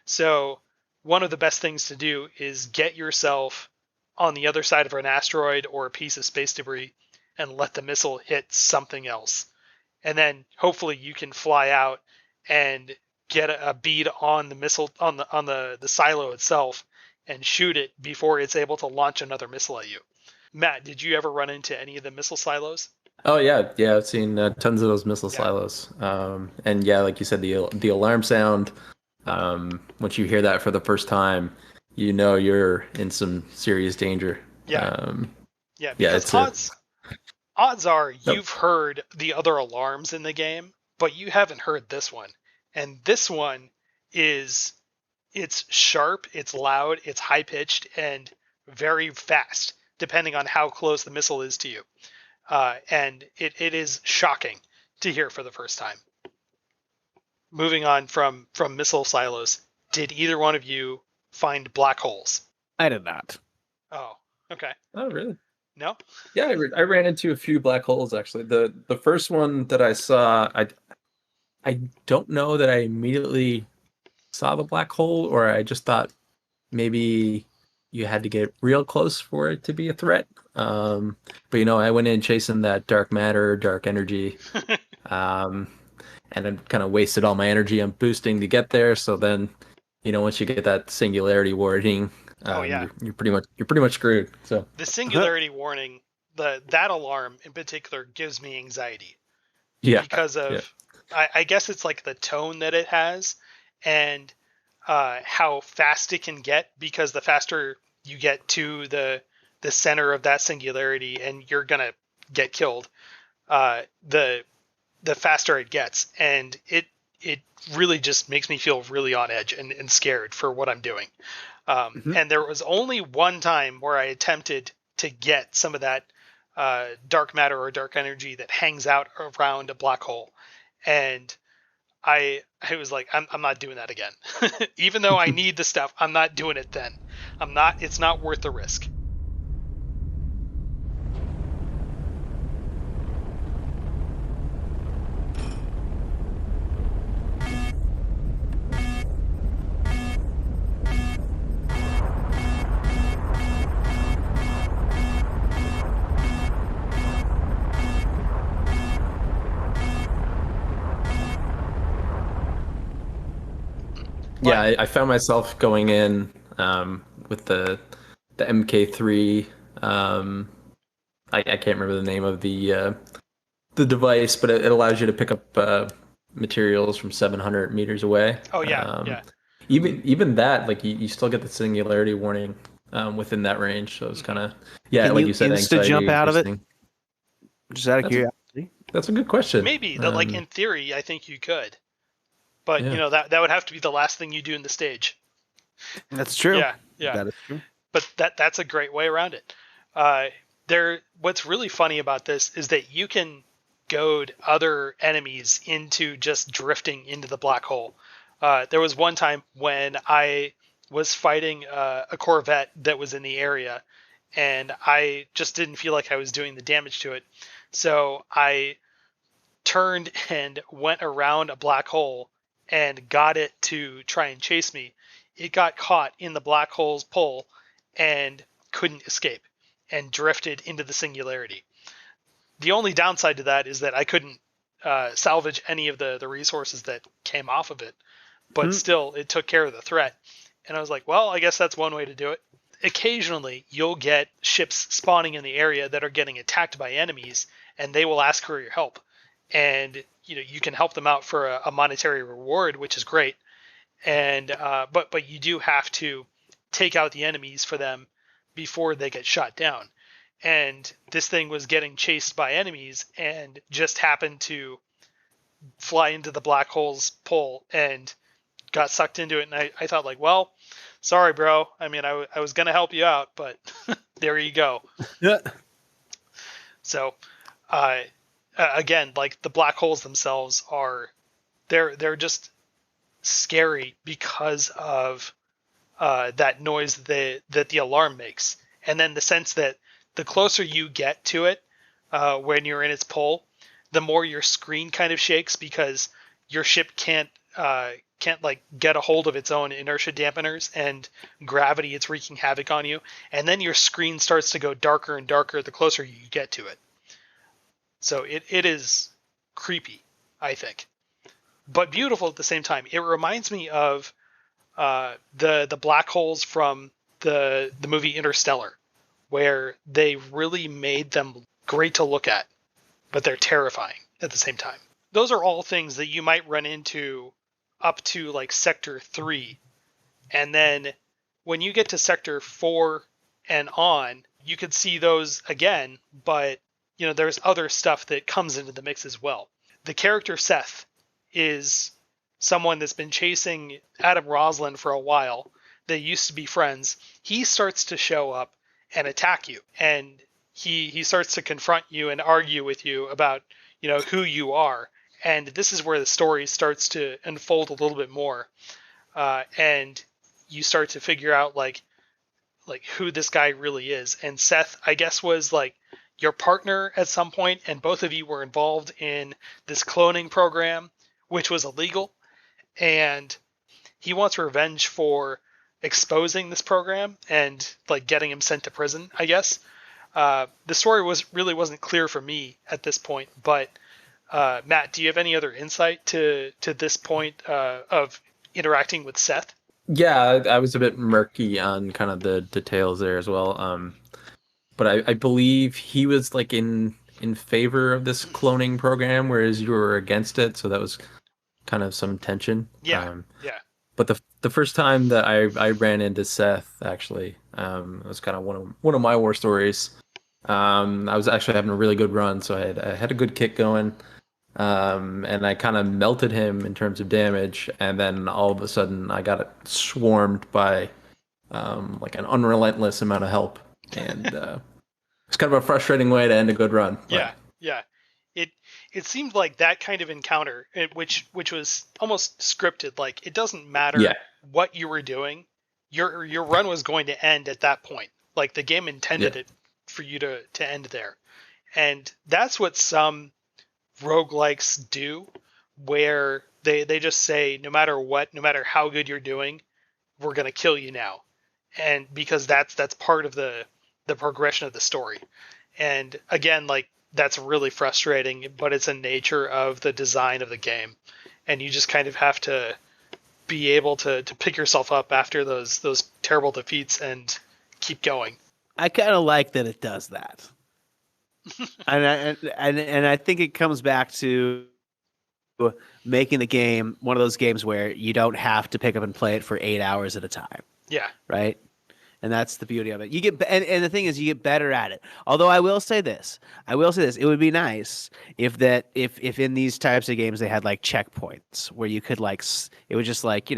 So one of the best things to do is get yourself on the other side of an asteroid or a piece of space debris and let the missile hit something else. And then hopefully you can fly out and get a bead on the missile, on the silo itself, and shoot it before it's able to launch another missile at you. Matt, did you ever run into any of the missile silos? Oh yeah, I've seen tons of those missile silos. And yeah, like you said, the alarm sound. Once you hear that for the first time, you know you're in some serious danger. Yeah. Yeah, Because odds are you've heard the other alarms in the game, but you haven't heard this one. And this one it's sharp, it's loud, it's high pitched, and very fast, depending on how close the missile is to you. And it is shocking to hear for the first time. Moving on from missile silos, did either one of you find black holes? I did not. Oh, okay. Oh, really? No? Yeah, I ran into a few black holes actually. The first one that I saw, I don't know that I immediately saw the black hole, or I just thought maybe you had to get real close for it to be a threat. But I went in chasing that dark matter, dark energy, and then kind of wasted all my energy on boosting to get there. So then, once you get that singularity warning, you're pretty much screwed. So the singularity warning, that alarm in particular, gives me anxiety. Yeah, because of I guess it's like the tone that it has, and how fast it can get, because the faster you get to the center of that singularity and you're gonna get killed, the faster it gets, and it really just makes me feel really on edge and scared for what I'm doing. And there was only one time where I attempted to get some of that dark matter or dark energy that hangs out around a black hole, and I was like, I'm not doing that again. Even though I need the stuff, I'm not doing it then. It's not worth the risk. Yeah, I found myself going in with the MK3. I can't remember the name of the device, but it allows you to pick up materials from 700 meters away. Oh yeah, yeah. Even that, like you still get the singularity warning within that range. So it's kind of Can like you you said, insta anxiety jump out of it? boosting. Just out of curiosity. That's a good question. Maybe like in theory, I think you could, but Yeah. that would have to be the last thing you do in the stage. That's true. Yeah. That is true. But that's a great way around it. What's really funny about this is that you can goad other enemies into just drifting into the black hole. There was one time when I was fighting a Corvette that was in the area, and I just didn't feel like I was doing the damage to it. So I turned and went around a black hole and got it to try and chase me. It got caught in the black hole's pull and couldn't escape and drifted into the singularity. The only downside to that is that I couldn't salvage any of the resources that came off of it, but still it took care of the threat. And I was like, well, I guess that's one way to do it. occasionally you'll get ships spawning in the area that are getting attacked by enemies, and they will ask for your help, and you can help them out for a monetary reward, which is great. And but you do have to take out the enemies for them before they get shot down. And this thing was getting chased by enemies and just happened to fly into the black hole's pole and got sucked into it. And I thought, like, well, sorry, bro. I mean, I was going to help you out, but there you go. Yeah. So, again, like, the black holes themselves they're just scary because of that noise that the alarm makes. And then the sense that the closer you get to it, when you're in its pole, the more your screen kind of shakes because your ship can't like get a hold of its own inertia dampeners, and gravity, it's wreaking havoc on you. And then your screen starts to go darker and darker the closer you get to it. So it is creepy, I think, but beautiful at the same time. It reminds me of the black holes from the movie Interstellar, where they really made them great to look at, but they're terrifying at the same time. Those are all things that you might run into up to like Sector 3. And then when you get to Sector 4 and on, you could see those again, but there's other stuff that comes into the mix as well. The character Seth is someone that's been chasing Adam Roslin for a while. They used to be friends. He starts to show up and attack you, and he starts to confront you and argue with you about who you are. And this is where the story starts to unfold a little bit more, and you start to figure out like who this guy really is. And Seth, I guess, was like your partner at some point, and both of you were involved in this cloning program, which was illegal, and he wants revenge for exposing this program and like getting him sent to prison, I guess. The story wasn't clear for me at this point, but Matt, do you have any other insight to this point of interacting with Seth? Yeah, I was a bit murky on kind of the details there as well. But I believe he was like in favor of this cloning program, whereas you were against it. So that was kind of some tension. Yeah, yeah. But the first time that I ran into Seth, actually, it was kind of one of my war stories. I was actually having a really good run, so I had a good kick going, and I kind of melted him in terms of damage, and then all of a sudden I got swarmed by like an unrelentless amount of help, and it's kind of a frustrating way to end a good run. Yeah, yeah. It seemed like that kind of encounter, which was almost scripted. Like, it doesn't matter what you were doing, your run was going to end at that point. Like, the game intended it for you to end there. And that's what some roguelikes do, where they just say, no matter what, no matter how good you're doing, we're going to kill you now. And because that's part of the progression of the story. And again, like, that's really frustrating, but it's a nature of the design of the game. And you just kind of have to be able to pick yourself up after those terrible defeats and keep going. I kind of like that it does that. and I think it comes back to making the game one of those games where you don't have to pick up and play it for 8 hours at a time. Yeah. Right? And that's the beauty of it. You get, and the thing is, you get better at it. Although I will say this, it would be nice if in these types of games they had like checkpoints where you could like, it would just like,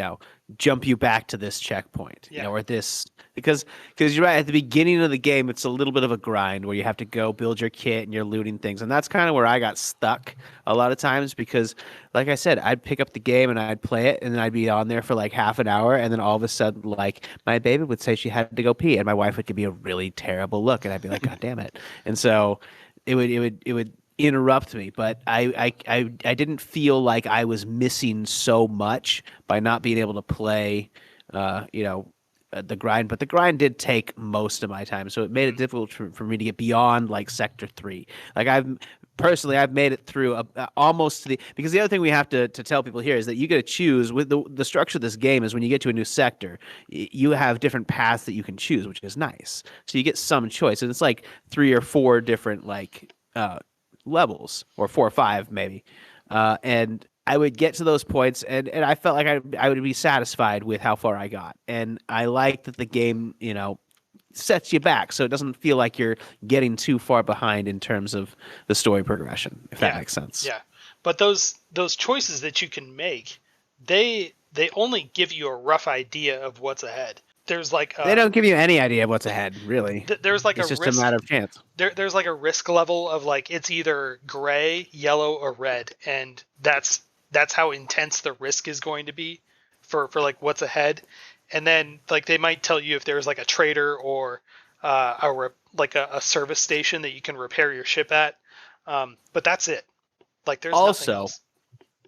jump you back to this checkpoint, or this, because you're right, at the beginning of the game, it's a little bit of a grind where you have to go build your kit and you're looting things. And that's kind of where I got stuck a lot of times, because like I said, I'd pick up the game and I'd play it and then I'd be on there for like half an hour. And then all of a sudden, like, my baby would say she had to go pee and my wife would give me a really terrible look. And I'd be like, God damn it. And so it would interrupt me, but I didn't feel like I was missing so much by not being able to play, the grind. But the grind did take most of my time, so it made it difficult for me to get beyond like Sector 3. Like personally, I've made it through almost to the, because the other thing we have to tell people here is that you get to choose with the structure of this game is when you get to a new sector, you have different paths that you can choose, which is nice. So you get some choice, and it's like 3 or 4 different like levels, or 4 or 5 maybe, and I would get to those points, and I felt like I would be satisfied with how far I got, and I like that the game, sets you back, so it doesn't feel like you're getting too far behind in terms of the story progression, if that makes sense. Yeah, but those choices that you can make, they only give you a rough idea of what's ahead. There's like they don't give you any idea of what's ahead, really. There's like it's just a matter of chance. There's like a risk level of like it's either gray, yellow, or red, and that's how intense the risk is going to be for like what's ahead. And then like they might tell you if there's like a trader or a service station that you can repair your ship at, but that's it. Like there's nothing else.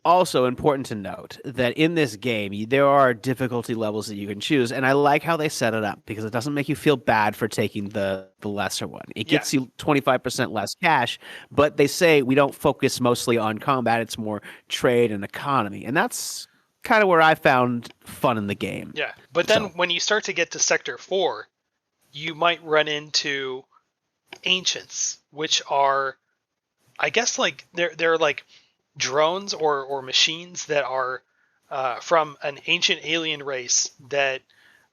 Also important to note that in this game, there are difficulty levels that you can choose, and I like how they set it up because it doesn't make you feel bad for taking the lesser one. It gets you 25% less cash, but they say we don't focus mostly on combat, it's more trade and economy, and that's kind of where I found fun in the game. Yeah, but then when you start to get to Sector 4, you might run into ancients, which are, I guess, like they're like drones or machines that are from an ancient alien race that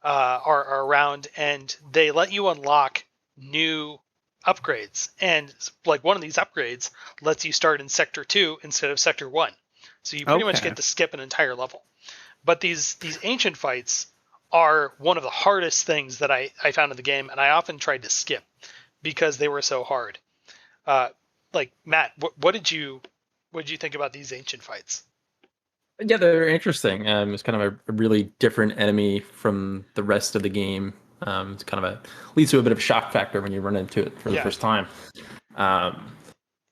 are around, and they let you unlock new upgrades. And like one of these upgrades lets you start in Sector 2 instead of Sector 1. So you pretty much get to skip an entire level. But these ancient fights are one of the hardest things that I found in the game, and I often tried to skip because they were so hard. Like Matt, what did you think about these ancient fights? Yeah, they're interesting. It's kind of a really different enemy from the rest of the game. It's kind of leads to a bit of a shock factor when you run into it for the first time.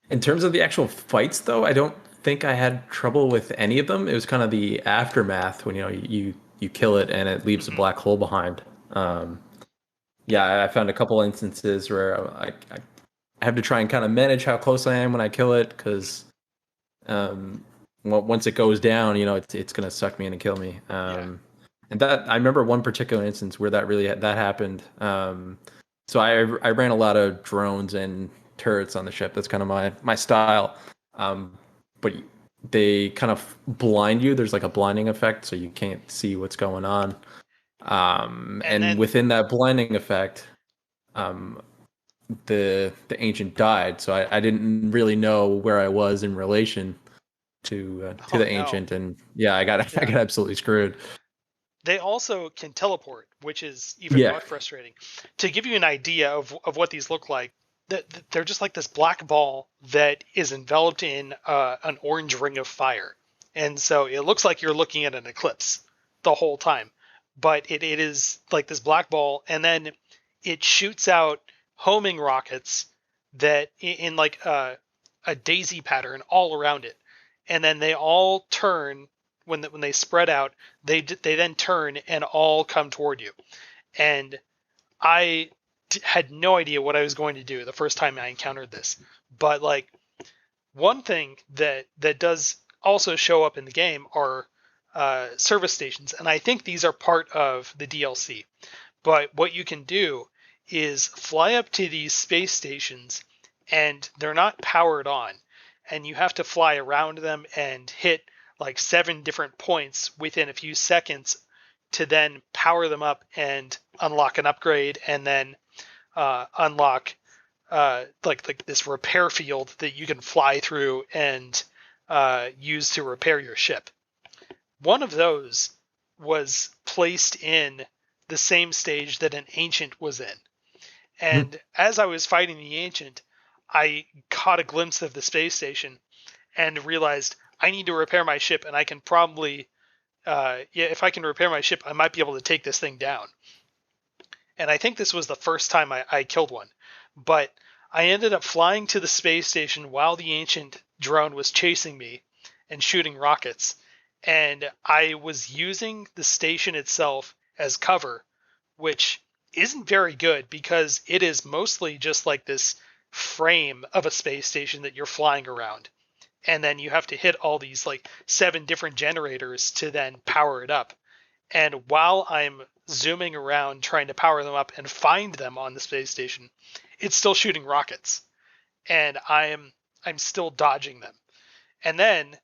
In terms of the actual fights, though, I don't think I had trouble with any of them. It was kind of the aftermath when you kill it and it leaves a black hole behind. I found a couple instances where I have to try and kind of manage how close I am when I kill it, because once it goes down, it's going to suck me in and kill me. And that, I remember one particular instance where that happened. So I ran a lot of drones and turrets on the ship. That's kind of my style. But they kind of blind you. There's like a blinding effect, so you can't see what's going on. And within that blinding effect, the ancient died. So I didn't really know where I was in relation to the ancient, and I got absolutely screwed. They also can teleport, which is even more frustrating. To give you an idea of what these look like, they're just like this black ball that is enveloped in an orange ring of fire. And so it looks like you're looking at an eclipse the whole time. But it is like this black ball, and then it shoots out homing rockets that in like a daisy pattern all around it. And then they all turn, when they spread out, they then turn and all come toward you. And I had no idea what I was going to do the first time I encountered this. But like one thing that does also show up in the game are service stations, and I think these are part of the DLC. But what you can do is fly up to these space stations, and they're not powered on, and you have to fly around them and hit like 7 different points within a few seconds to then power them up and unlock an upgrade, and then unlock like this repair field that you can fly through and use to repair your ship. One of those was placed in the same stage that an ancient was in. And as I was fighting the ancient, I caught a glimpse of the space station and realized I need to repair my ship, and I can probably, if I can repair my ship, I might be able to take this thing down. And I think this was the first time I killed one. But I ended up flying to the space station while the ancient drone was chasing me and shooting rockets. And I was using the station itself as cover, which isn't very good because it is mostly just like this frame of a space station that you're flying around. And then you have to hit all these like 7 different generators to then power it up. And while I'm zooming around trying to power them up and find them on the space station, it's still shooting rockets. And I'm still dodging them. And then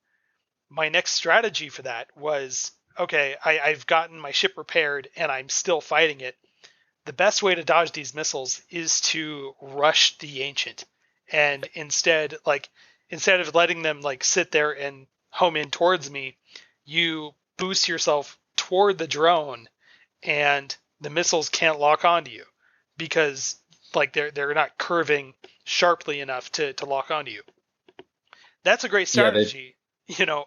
my next strategy for that was, okay, I've gotten my ship repaired and I'm still fighting it. The best way to dodge these missiles is to rush the Ancient. And instead of letting them like sit there and home in towards me, you boost yourself toward the drone and the missiles can't lock onto you because like they're not curving sharply enough to lock onto you. That's a great strategy,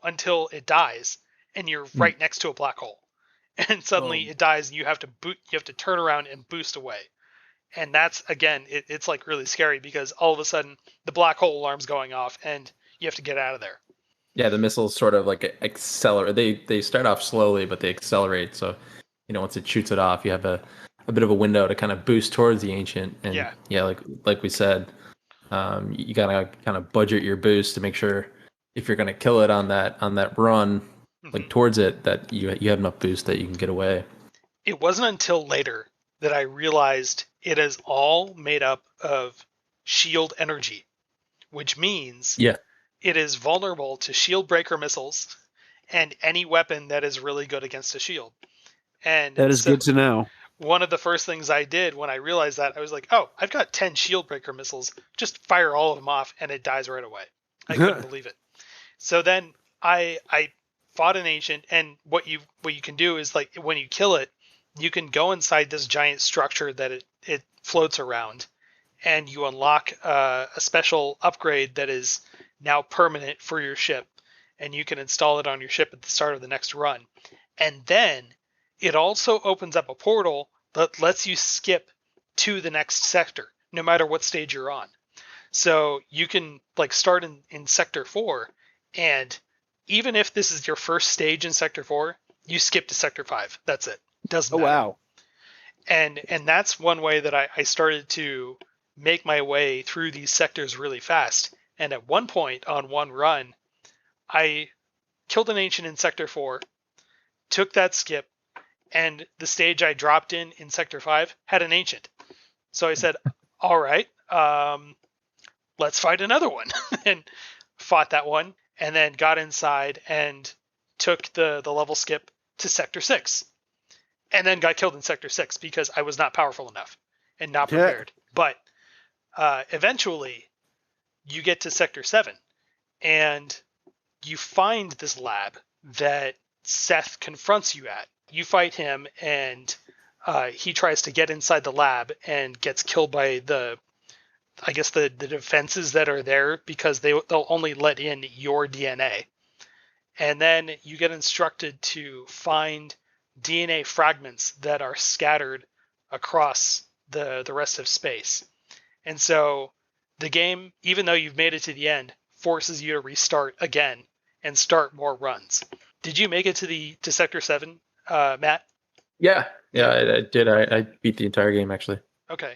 until it dies and you're right next to a black hole. And suddenly it dies and you have to turn around and boost away. And that's, again, it's like really scary because all of a sudden the black hole alarm's going off and you have to get out of there. Yeah, the missiles sort of like accelerate. They start off slowly, but they accelerate. So, once it shoots it off, you have a bit of a window to kind of boost towards the Ancient. And like we said, you gotta kind of budget your boost to make sure if you're gonna kill it on that run, like towards it, that you have enough boost that you can get away. It wasn't until later that I realized it is all made up of shield energy, which means it is vulnerable to shield breaker missiles and any weapon that is really good against a shield. And that is good to know. One of the first things I did when I realized that, I was like, oh, I've got 10 shield breaker missiles. Just fire all of them off and it dies right away. I couldn't believe it. So then I fought an Ancient, and what you can do is, like, when you kill it, you can go inside this giant structure that it floats around, and you unlock a special upgrade that is now permanent for your ship, and you can install it on your ship at the start of the next run. And then it also opens up a portal that lets you skip to the next sector, no matter what stage you're on. So you can like start in Sector 4, and even if this is your first stage in Sector 4, you skip to Sector 5. That's it. Doesn't matter. Wow. And that's one way that I started to make my way through these sectors really fast. And at one point on one run, I killed an Ancient in Sector 4, took that skip, and the stage I dropped in Sector 5 had an Ancient. So I said, all right, let's fight another one. And fought that one, and then got inside and took the level skip to Sector 6. And then got killed in Sector 6 because I was not powerful enough and not prepared. But eventually, you get to Sector 7, and you find this lab that Seth confronts you at. You fight him, and he tries to get inside the lab and gets killed by the defenses that are there because they'll only let in your DNA. And then you get instructed to find DNA fragments that are scattered across the rest of space. And so the game, even though you've made it to the end, forces you to restart again and start more runs. Did you make it to Sector 7, Matt? Yeah, I did. I beat the entire game, actually. Okay,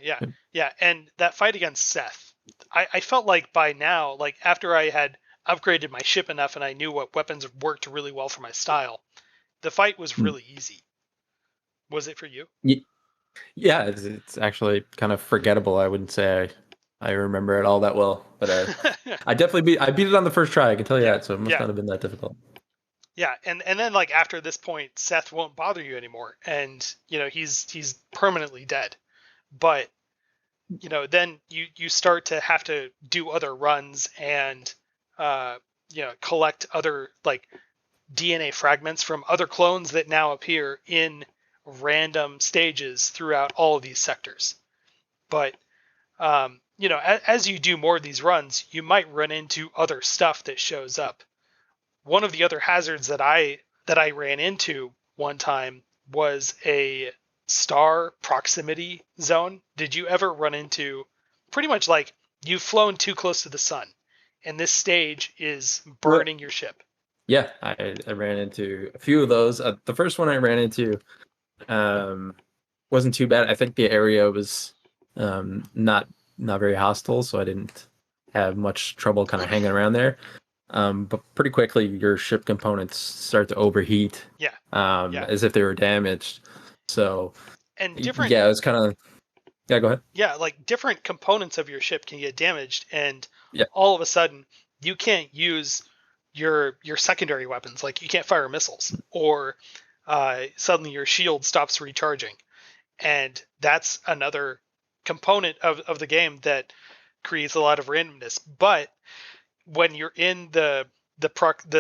yeah. And that fight against Seth, I felt like by now, like after I had upgraded my ship enough and I knew what weapons worked really well for my style, the fight was really easy. Was it for you? Yeah, it's actually kind of forgettable. I wouldn't say I remember it all that well, but I definitely beat it on the first try. I can tell you that, so it must not have been that difficult. Yeah, and then like after this point, Seth won't bother you anymore, and he's permanently dead. But then you start to have to do other runs and collect other like DNA fragments from other clones that now appear in random stages throughout all of these sectors. But as you do more of these runs, you might run into other stuff that shows up. One of the other hazards that I ran into one time was a star proximity zone. Did you ever run into pretty much like you've flown too close to the sun and this stage is burning your ship? Yeah, I ran into a few of those. The first one I ran into wasn't too bad. I think the area was not not very hostile, so I didn't have much trouble kind of hanging around there. But pretty quickly, your ship components start to overheat. Yeah. As if they were damaged. So, And different. yeah, it was kind of. Yeah, go ahead. Yeah, like different components of your ship can get damaged, and Yeah. all of a sudden you can't use your secondary weapons. Like you can't fire missiles, or suddenly your shield stops recharging, and that's another component of the game that creates a lot of randomness. But when you're in the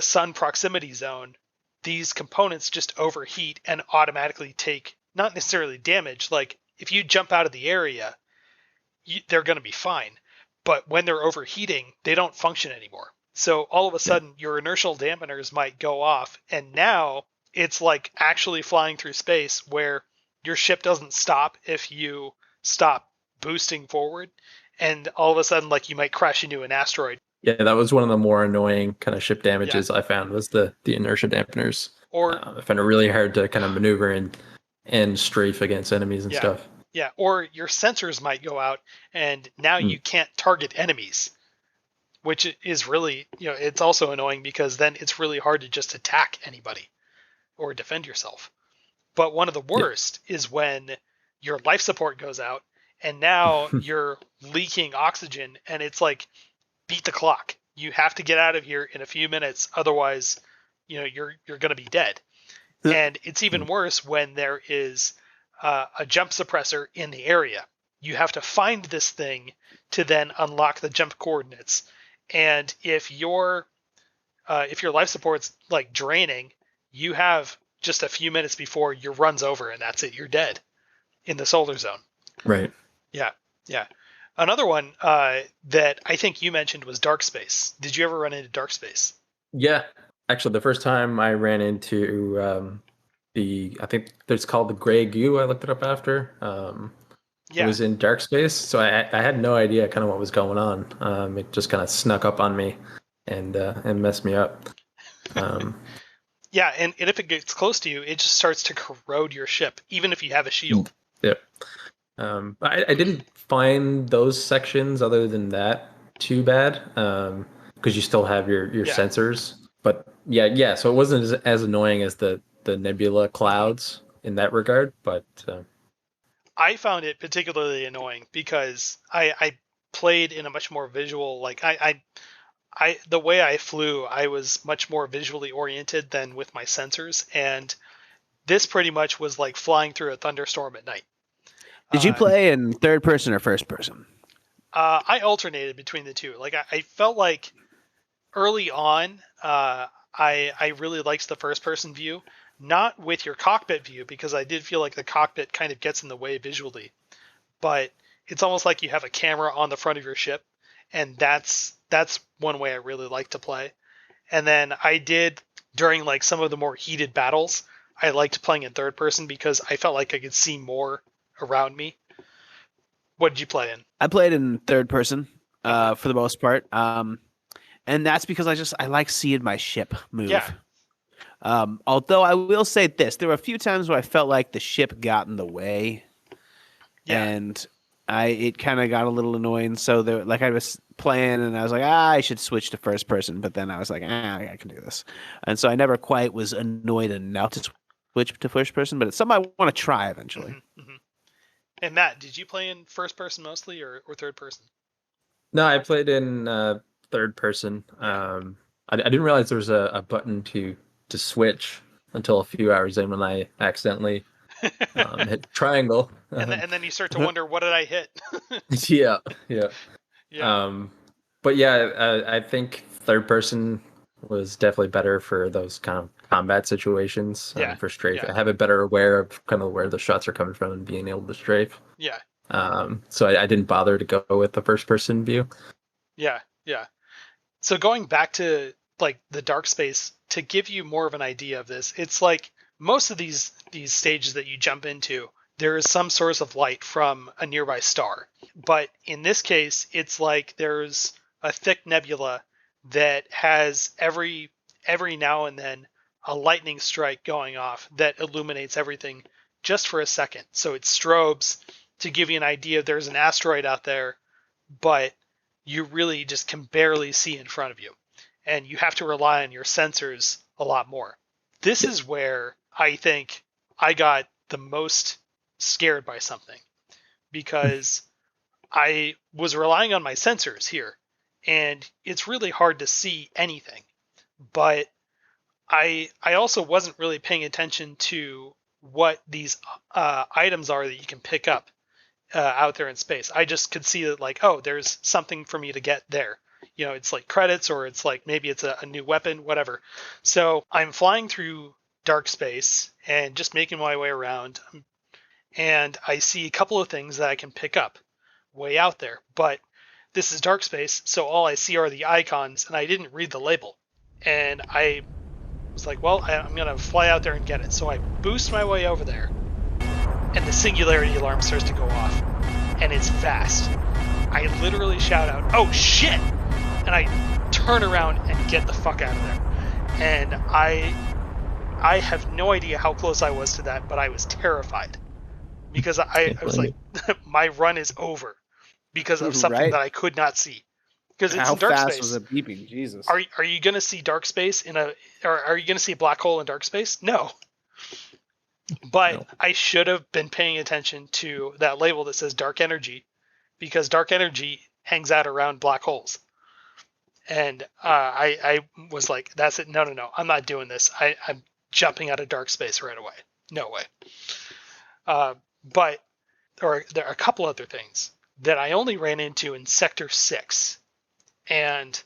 sun proximity zone, these components just overheat and automatically take not necessarily damage. Like if you jump out of the area, they're going to be fine. But when they're overheating, they don't function anymore. So all of a sudden, your inertial dampeners might go off, and now it's like actually flying through space where your ship doesn't stop if you stop boosting forward, and all of a sudden, like you might crash into an asteroid. Yeah, that was one of the more annoying kind of ship damages I found was the inertia dampeners. Or I found it really hard to kind of maneuver and strafe against enemies and stuff. Yeah, or your sensors might go out, and now you can't target enemies, which is really, it's also annoying because then it's really hard to just attack anybody or defend yourself. But one of the worst is when your life support goes out, and now you're leaking oxygen, and it's like, beat the clock. You have to get out of here in a few minutes, otherwise, you're going to be dead. And it's even worse when there is a jump suppressor in the area. You have to find this thing to then unlock the jump coordinates. And if your life support's like draining, you have just a few minutes before your run's over, and that's it. You're dead in the solar zone. Right. Yeah. Another one that I think you mentioned was dark space. Did you ever run into dark space? Yeah. Actually, the first time I ran into I think it's called the gray goo. I looked it up after. It was in dark space, so I had no idea kind of what was going on. It just kind of snuck up on me and messed me up. Yeah, and if it gets close to you, it just starts to corrode your ship, even if you have a shield. Yep. I didn't find those sections other than that too bad because you still have your sensors. But yeah. So it wasn't as annoying as the nebula clouds in that regard. But I found it particularly annoying because I played in a much more visual, like the way I flew, I was much more visually oriented than with my sensors, and this pretty much was like flying through a thunderstorm at night. Did you play in third person or first person? I alternated between the two. Like I felt like early on, I really liked the first person view, not with your cockpit view, because I did feel like the cockpit kind of gets in the way visually, but it's almost like you have a camera on the front of your ship, and that's one way I really like to play. And then I did, during like some of the more heated battles, I liked playing in third person because I felt like I could see more around me. What did you play in? I played in third person for the most part, and that's because I like seeing my ship move. Yeah. Although I will say this, there were a few times where I felt like the ship got in the way, and it kind of got a little annoying. So I was playing, and I was like, I should switch to first person, but then I was like, I can do this, and so I never quite was annoyed enough to switch to first person. But it's something I want to try eventually. Mm-hmm. And Matt, did you play in first person mostly or third person? No, I played in third person. I didn't realize there was a button to switch until a few hours in when I accidentally hit triangle. And then you start to wonder, what did I hit? Yeah. Yeah. But yeah, I think third person was definitely better for those kind of combat situations. For strafe, I have a better aware of kind of where the shots are coming from and being able to strafe. Yeah. So I didn't bother to go with the first person view. Yeah. So going back to like the dark space, to give you more of an idea of this, it's like most of these stages that you jump into, there is some source of light from a nearby star. But in this case, it's like there's a thick nebula that has every now and then a lightning strike going off that illuminates everything just for a second. So it strobes to give you an idea there's an asteroid out there but you really just can barely see in front of you. And you have to rely on your sensors a lot more. This is where I think I got the most scared by something, because I was relying on my sensors here, and it's really hard to see anything. But I also wasn't really paying attention to what these items are that you can pick up out there in space. I just could see that, like, oh, there's something for me to get there. You know, it's like credits, or it's like maybe it's a new weapon, whatever. So I'm flying through dark space and just making my way around, and I see a couple of things that I can pick up way out there. But this is dark space, so all I see are the icons, and I didn't read the label. And I was like, well, I'm going to fly out there and get it. So I boost my way over there, and the singularity alarm starts to go off, and it's fast. I literally shout out, "Oh shit!" and I turn around and get the fuck out of there. And I have no idea how close I was to that, but I was terrified, because I was like, my run is over because of something Right. that I could not see. Because it's How in dark fast space. was it beeping? Jesus. Are you going to see dark space or are you going to see a black hole in dark space? No. But No. I should have been paying attention to that label that says dark energy, because dark energy hangs out around black holes. And I was like, that's it. No. I'm not doing this. I'm jumping out of dark space right away. No way. But there are a couple other things that I only ran into in Sector 6. And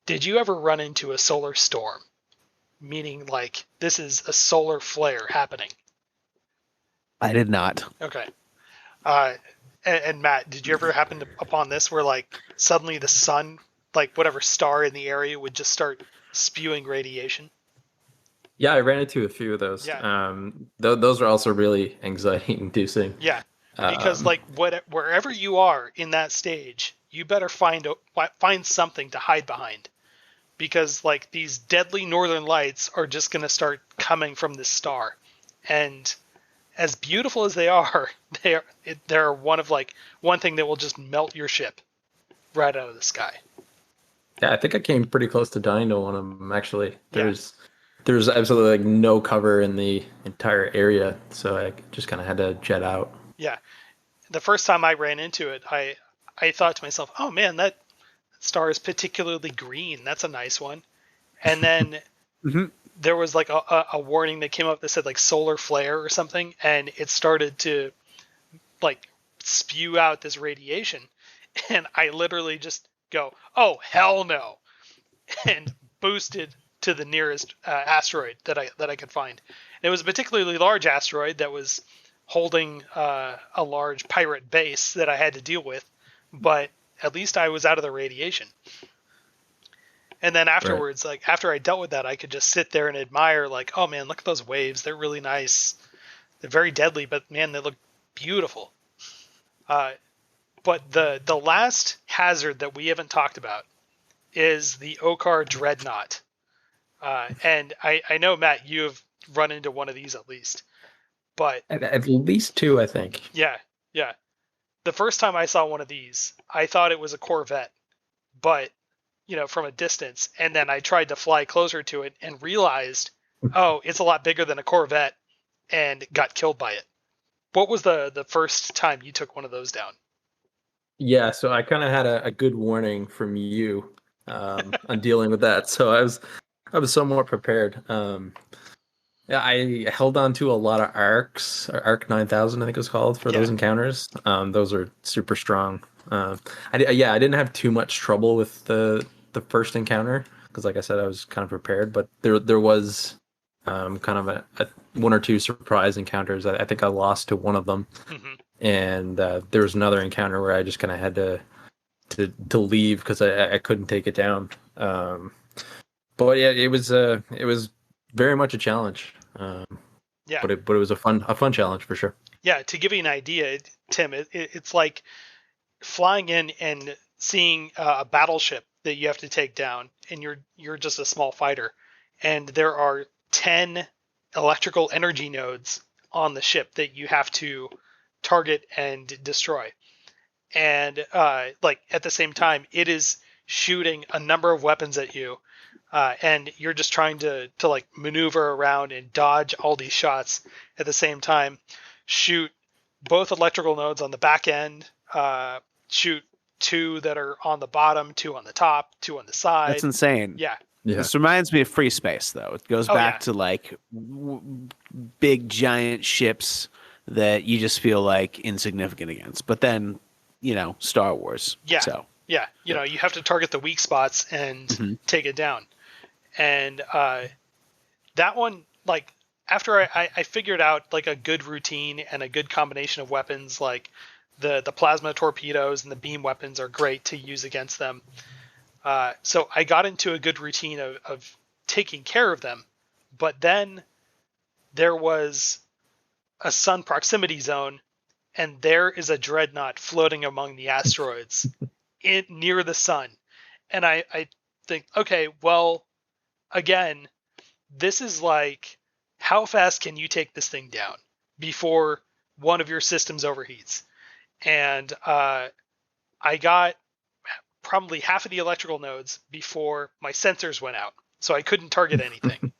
did you ever run into a solar storm? Meaning, like, this is a solar flare happening. I did not. Okay. And Matt, did you ever happen upon this where, like, suddenly the sun, like, whatever star in the area would just start spewing radiation? Yeah, I ran into a few of those. Yeah. Those are also really anxiety-inducing. Yeah. Because, like, wherever you are in that stage, you better find something to hide behind. Because, like, these deadly northern lights are just going to start coming from this star. And as beautiful as they are, they're one thing that will just melt your ship right out of the sky. Yeah, I think I came pretty close to dying to one of them, actually. There's absolutely, like, no cover in the entire area, so I just kind of had to jet out. Yeah. The first time I ran into it, I thought to myself, oh man, that star is particularly green. That's a nice one. And then there was like a warning that came up that said like solar flare or something, and it started to like spew out this radiation. And I literally just go, oh hell no, and boosted to the nearest asteroid that I could find. And it was a particularly large asteroid that was holding a large pirate base that I had to deal with, but at least I was out of the radiation. And then afterwards, right, like after I dealt with that, I could just sit there and admire, like, oh man, look at those waves. They're really nice. They're very deadly, but man, they look beautiful. But the last hazard that we haven't talked about is the Okar Dreadnought. And I know, Matt, you have run into one of these at least. But at least two, I think. Yeah. The first time I saw one of these, I thought it was a Corvette, but from a distance, and then I tried to fly closer to it and realized, oh, it's a lot bigger than a Corvette, and got killed by it. What was the first time you took one of those down? Yeah, so I kind of had a good warning from you on dealing with that, so I was somewhat prepared. Yeah, I held on to a lot of arcs, or Arc 9000, I think it was called, for those encounters. Those are super strong. I didn't have too much trouble with the first encounter because, like I said, I was kind of prepared. But there was kind of a one or two surprise encounters. I think I lost to one of them, and there was another encounter where I just kind of had to leave because I couldn't take it down. But yeah, it was very much a challenge. But it was a fun challenge for sure. Yeah, to give you an idea, Tim, it's like flying in and seeing a battleship that you have to take down, and you're just a small fighter, and there are 10 electrical energy nodes on the ship that you have to target and destroy. and like at the same time, it is shooting a number of weapons at you, and you're just trying to like maneuver around and dodge all these shots at the same time. Shoot both electrical nodes on the back end. Shoot two that are on the bottom, two on the top, two on the side. That's insane. Yeah. Yeah. This reminds me of Free Space, though. It goes back to like big giant ships that you just feel like insignificant against. But then, Star Wars. Yeah. So yeah, you have to target the weak spots and take it down. And that one, like after I figured out like a good routine and a good combination of weapons, like the plasma torpedoes and the beam weapons are great to use against them. So I got into a good routine of taking care of them, but then there was a sun proximity zone, and there is a dreadnought floating among the asteroids near the sun. And I think, okay, well, again, this is like, how fast can you take this thing down before one of your systems overheats? And I got probably half of the electrical nodes before my sensors went out, so I couldn't target anything.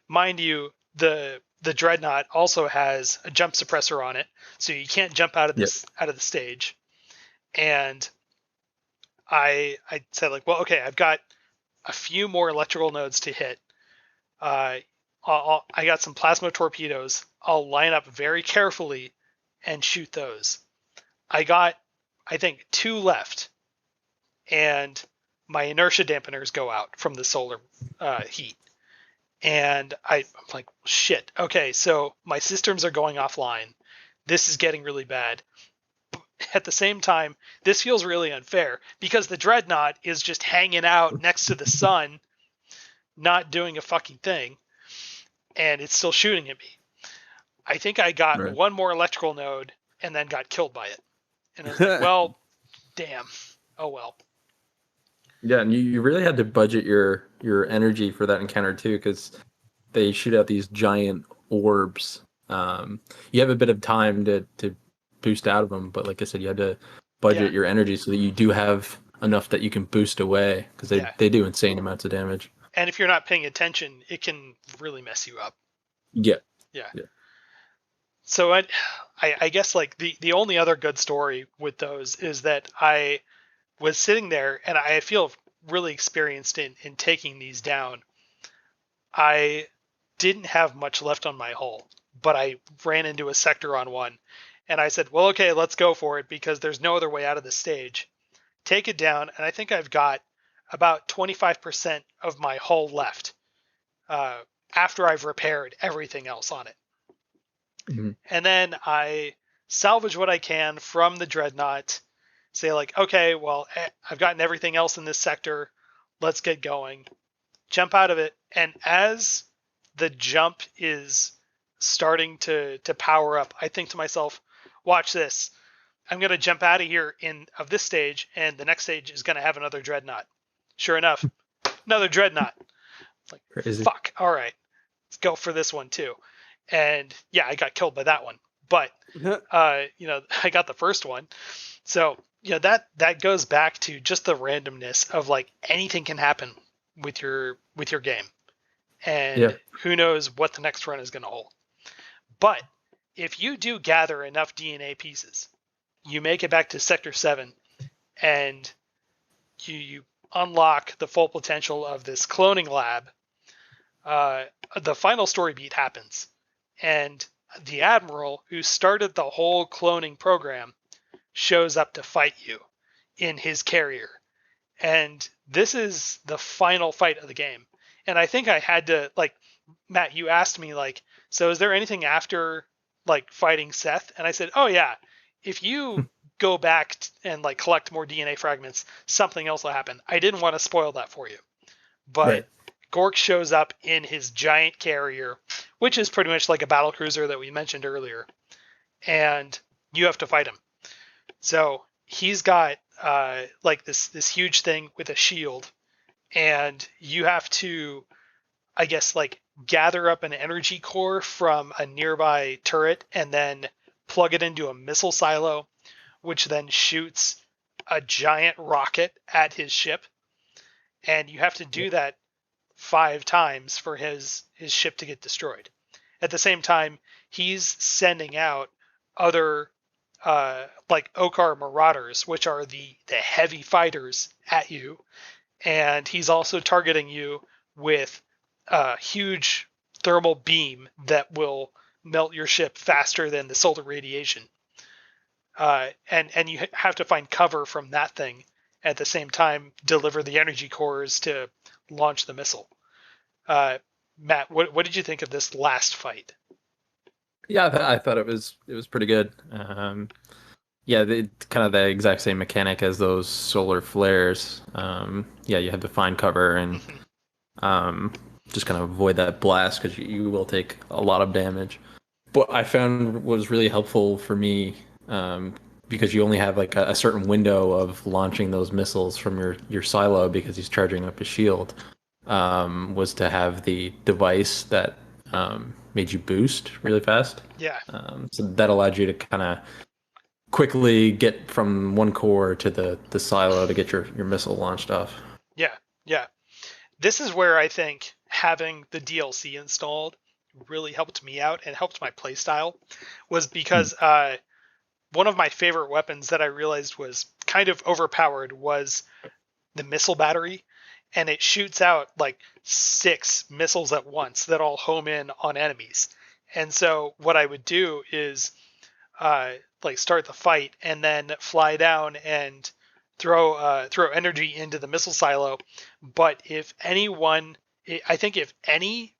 Mind you, the dreadnought also has a jump suppressor on it, so you can't jump out of this out of the stage. And I said, like, well, okay, I've got a few more electrical nodes to hit. I got some plasma torpedoes. I'll line up very carefully and shoot those. I got, I think, 2 left, and my inertia dampeners go out from the solar heat. And I'm like, shit, okay, so my systems are going offline. This is getting really bad. At the same time, this feels really unfair because the dreadnought is just hanging out next to the sun, not doing a fucking thing, and it's still shooting at me. I think I got one more electrical node and then got killed by it. And I was like, well, damn. Oh, well. Yeah, and you really had to budget your energy for that encounter too, because they shoot out these giant orbs. You have a bit of time to boost out of them, but like I said, you had to budget your energy so that you do have enough that you can boost away, because they do insane amounts of damage. And if you're not paying attention, it can really mess you up. Yeah. So I guess like the only other good story with those is that I was sitting there and I feel really experienced in taking these down. I didn't have much left on my hull, but I ran into a sector on one, and I said, well, okay, let's go for it because there's no other way out of the stage. Take it down, and I think I've got about 25% of my hull left after I've repaired everything else on it. Mm-hmm. And then I salvage what I can from the dreadnought, say like, okay, well, I've gotten everything else in this sector. Let's get going. Jump out of it. And as the jump is starting to power up, I think to myself, watch this. I'm going to jump out of here of this stage, and the next stage is going to have another dreadnought. Sure enough, another dreadnought. It's like, crazy. Fuck. All right, let's go for this one too. And yeah, I got killed by that one, but I got the first one. So that goes back to just the randomness of like anything can happen with your game, and who knows what the next run is going to hold. But if you do gather enough DNA pieces, you make it back to Sector 7, and you unlock the full potential of this cloning lab. The final story beat happens, and the Admiral who started the whole cloning program shows up to fight you in his carrier. And this is the final fight of the game. And I think I had to, like, Matt, you asked me, like, so is there anything after, like, fighting Seth? And I said, oh, yeah, if you go back and, like, collect more DNA fragments, something else will happen. I didn't want to spoil that for you. But Gork shows up in his giant carrier, which is pretty much like a battle cruiser that we mentioned earlier. And you have to fight him. So he's got like this huge thing with a shield, and you have to, I guess, like gather up an energy core from a nearby turret and then plug it into a missile silo, which then shoots a giant rocket at his ship, and you have to do that 5 times for his ship to get destroyed. At the same time, he's sending out other like Okar Marauders, which are the heavy fighters, at you, and he's also targeting you with a huge thermal beam that will melt your ship faster than the solar radiation. And you have to find cover from that thing, at the same time deliver the energy cores to launch the missile. Matt, what did you think of this last fight? Yeah, I thought it was pretty good. Yeah, kind of the exact same mechanic as those solar flares. Yeah, you have to find cover and just kind of avoid that blast because you will take a lot of damage. What I found was really helpful for me, because you only have like a certain window of launching those missiles from your silo because he's charging up his shield, was to have the device that made you boost really fast. Yeah. So that allowed you to kind of quickly get from one core to the silo to get your missile launched off. Yeah. This is where I think having the DLC installed really helped me out and helped my playstyle, was because one of my favorite weapons that I realized was kind of overpowered was the missile battery, and it shoots out like 6 missiles at once that all home in on enemies. And so what I would do is like start the fight and then fly down and throw energy into the missile silo. But if I think if any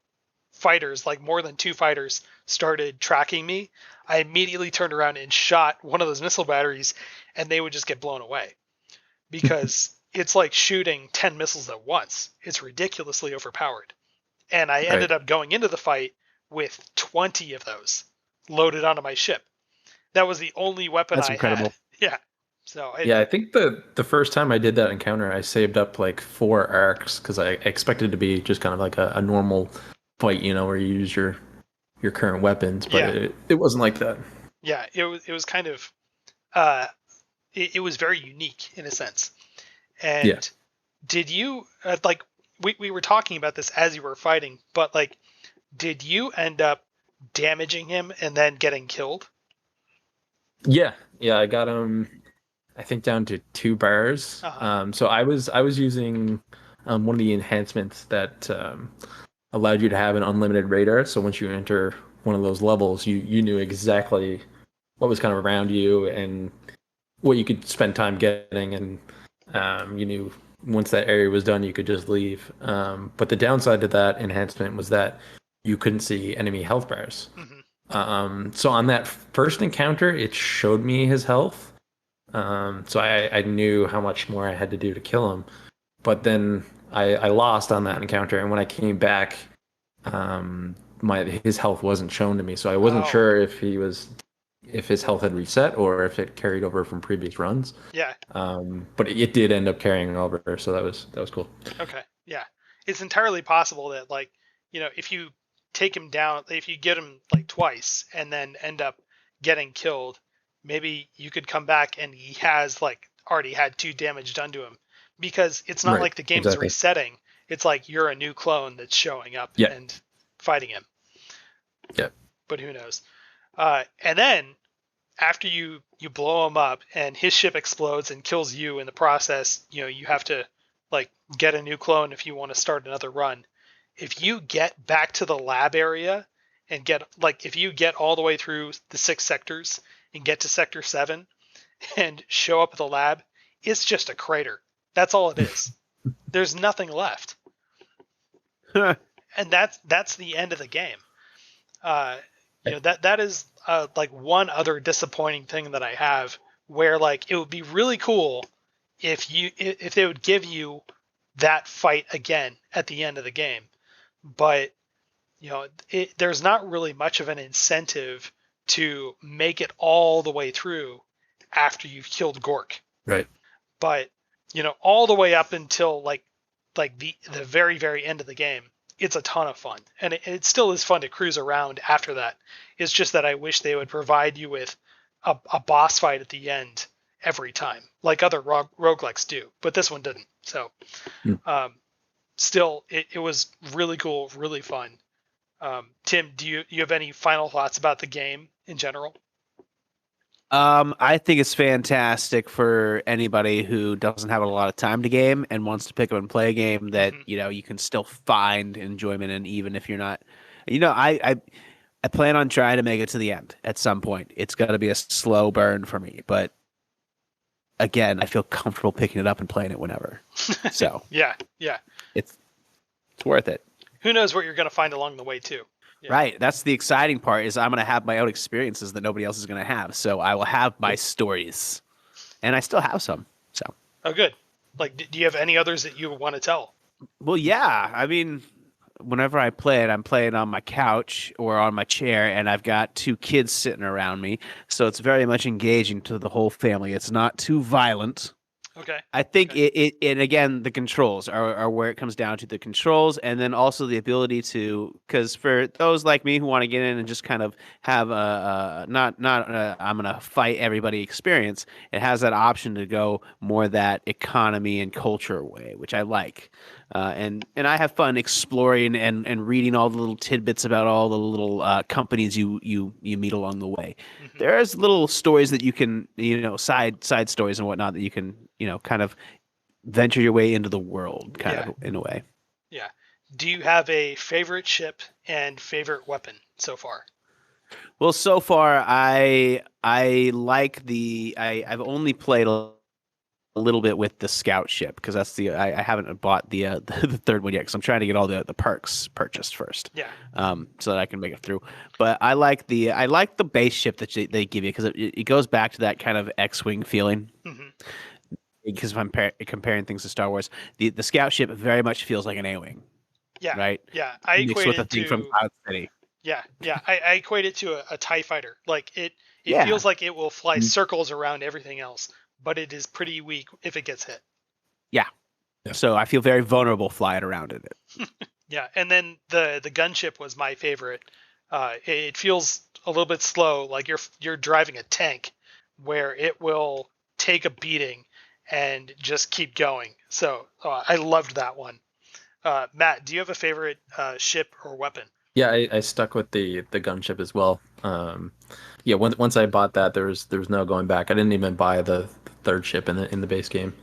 fighters, like more than 2 fighters, started tracking me, I immediately turned around and shot one of those missile batteries, and they would just get blown away, because it's like shooting 10 missiles at once. It's ridiculously overpowered. And I ended up going into the fight with 20 of those loaded onto my ship. That was the only weapon That's I incredible. had. Yeah. So I think the first time I did that encounter, I saved up like 4 arcs because I expected it to be just kind of like a normal fight, where you use your current weapons, but it wasn't like that. Yeah, it was kind of it was very unique in a sense. And did you like we were talking about this as you were fighting, but like, did you end up damaging him and then getting killed? Yeah, I got him, I think, down to 2 bars. So I was using one of the enhancements that allowed you to have an unlimited radar. So once you enter one of those levels, you knew exactly what was kind of around you and what you could spend time getting, and you knew once that area was done, you could just leave. But the downside to that enhancement was that you couldn't see enemy health bars. So on that first encounter, it showed me his health. So I knew how much more I had to do to kill him. But then I lost on that encounter, and when I came back, his health wasn't shown to me. So I wasn't sure if his health had reset or if it carried over from previous runs. Yeah. But it did end up carrying over, so that was cool. Okay. Yeah. It's entirely possible that, like, if you take him down, if you get him like twice and then end up getting killed, maybe you could come back and he has like already had 2 damage done to him, because it's not like the game's resetting. It's like you're a new clone that's showing up and fighting him. Yeah. But who knows? And then after you blow him up and his ship explodes and kills you in the process, you have to like get a new clone if you want to start another run. If you get back to the lab area and if you get all the way through the 6 sectors and get to sector 7 and show up at the lab, it's just a crater. That's all it is. There's nothing left. And that's the end of the game. That is like one other disappointing thing that I have, where like it would be really cool if they would give you that fight again at the end of the game. But there's not really much of an incentive to make it all the way through after you've killed Gork. Right. But all the way up until like the very, very end of the game, it's a ton of fun, and it still is fun to cruise around after that. It's just that I wish they would provide you with a boss fight at the end every time, like other roguelikes do, but this one didn't. So still, it was really cool, really fun. Tim, do you have any final thoughts about the game in general? I think it's fantastic for anybody who doesn't have a lot of time to game and wants to pick up and play a game that, you can still find enjoyment in, even if you're not, I plan on trying to make it to the end at some point. It's got to be a slow burn for me, but again, I feel comfortable picking it up and playing it whenever. So yeah, it's worth it. Who knows what you're going to find along the way too. Yeah. Right. That's the exciting part, is I'm going to have my own experiences that nobody else is going to have. So I will have my stories, and I still have some. So. Oh, good. Like, do you have any others that you want to tell? Well, yeah. I mean, whenever I play it, I'm playing on my couch or on my chair, and I've got 2 kids sitting around me. So it's very much engaging to the whole family. It's not too violent. Okay. I think it and again, the controls are where it comes down to, the controls, and then also the ability to, because for those like me who want to get in and just kind of have not I'm gonna fight everybody experience, it has that option to go more that economy and culture way, which I like. And I have fun exploring and reading all the little tidbits about all the little companies you meet along the way. Mm-hmm. There's little stories that you can, side stories and whatnot that you can, kind of venture your way into the world, kind of in a way. Yeah. Do you have a favorite ship and favorite weapon so far? Well, so far I like I've only played a little bit with the scout ship, because that's I haven't bought the third one yet, because I'm trying to get all the perks purchased first. Yeah. So that I can make it through. But I like the base ship that they give you, because it goes back to that kind of X-wing feeling. Mm-hmm. Because if I'm comparing things to Star Wars, the scout ship very much feels like an A-wing. Yeah. Right. Yeah. I equate with it the thing from Cloud City. Yeah. Yeah. I equate it to a TIE fighter. Like it feels like it will fly circles around everything else, but it is pretty weak if it gets hit. Yeah. So I feel very vulnerable flying around in it. Yeah. And then the gunship was my favorite. It feels a little bit slow, like you're driving a tank, where it will take a beating and just keep going. So I loved that one. Matt, do you have a favorite ship or weapon? Yeah, I stuck with the gunship as well. Once I bought that, there was no going back. I didn't even buy the third ship in the base game.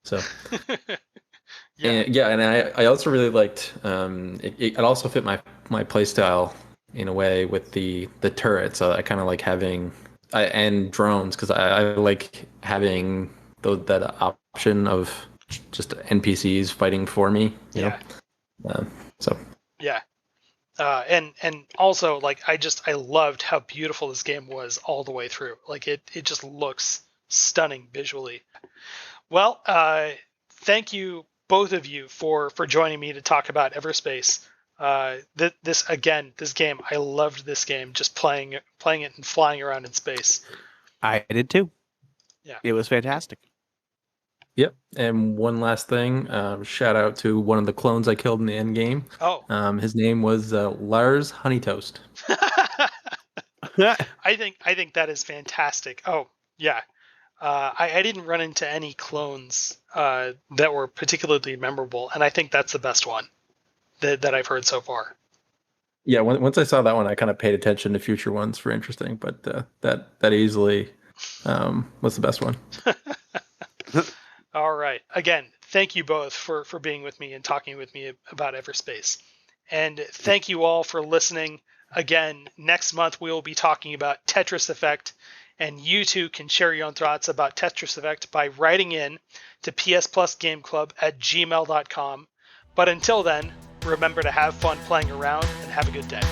So and I also really liked it also fit my play style in a way with the turrets. I kind of like having and drones, because I like having that option of just NPCs fighting for me. You know? Yeah. And also, like, I loved how beautiful this game was all the way through. Like it just looks stunning visually. Well, thank you both of you for joining me to talk about Everspace. This game, I loved this game, just playing it and flying around in space. I did too. Yeah. It was fantastic. Yep. And one last thing, shout out to one of the clones I killed in the end game. Oh. His name was Lars Honeytoast. I think that is fantastic. Oh, yeah. I didn't run into any clones that were particularly memorable, and I think that's the best one that I've heard so far. Yeah, once I saw that one, I kind of paid attention to future ones for interesting, but that easily was the best one. All right. Again, thank you both for being with me and talking with me about Everspace. And thank you all for listening. Again, next month we will be talking about Tetris Effect, and you too can share your own thoughts about Tetris Effect by writing in to psplusgameclub@gmail.com. But until then, remember to have fun playing around and have a good day.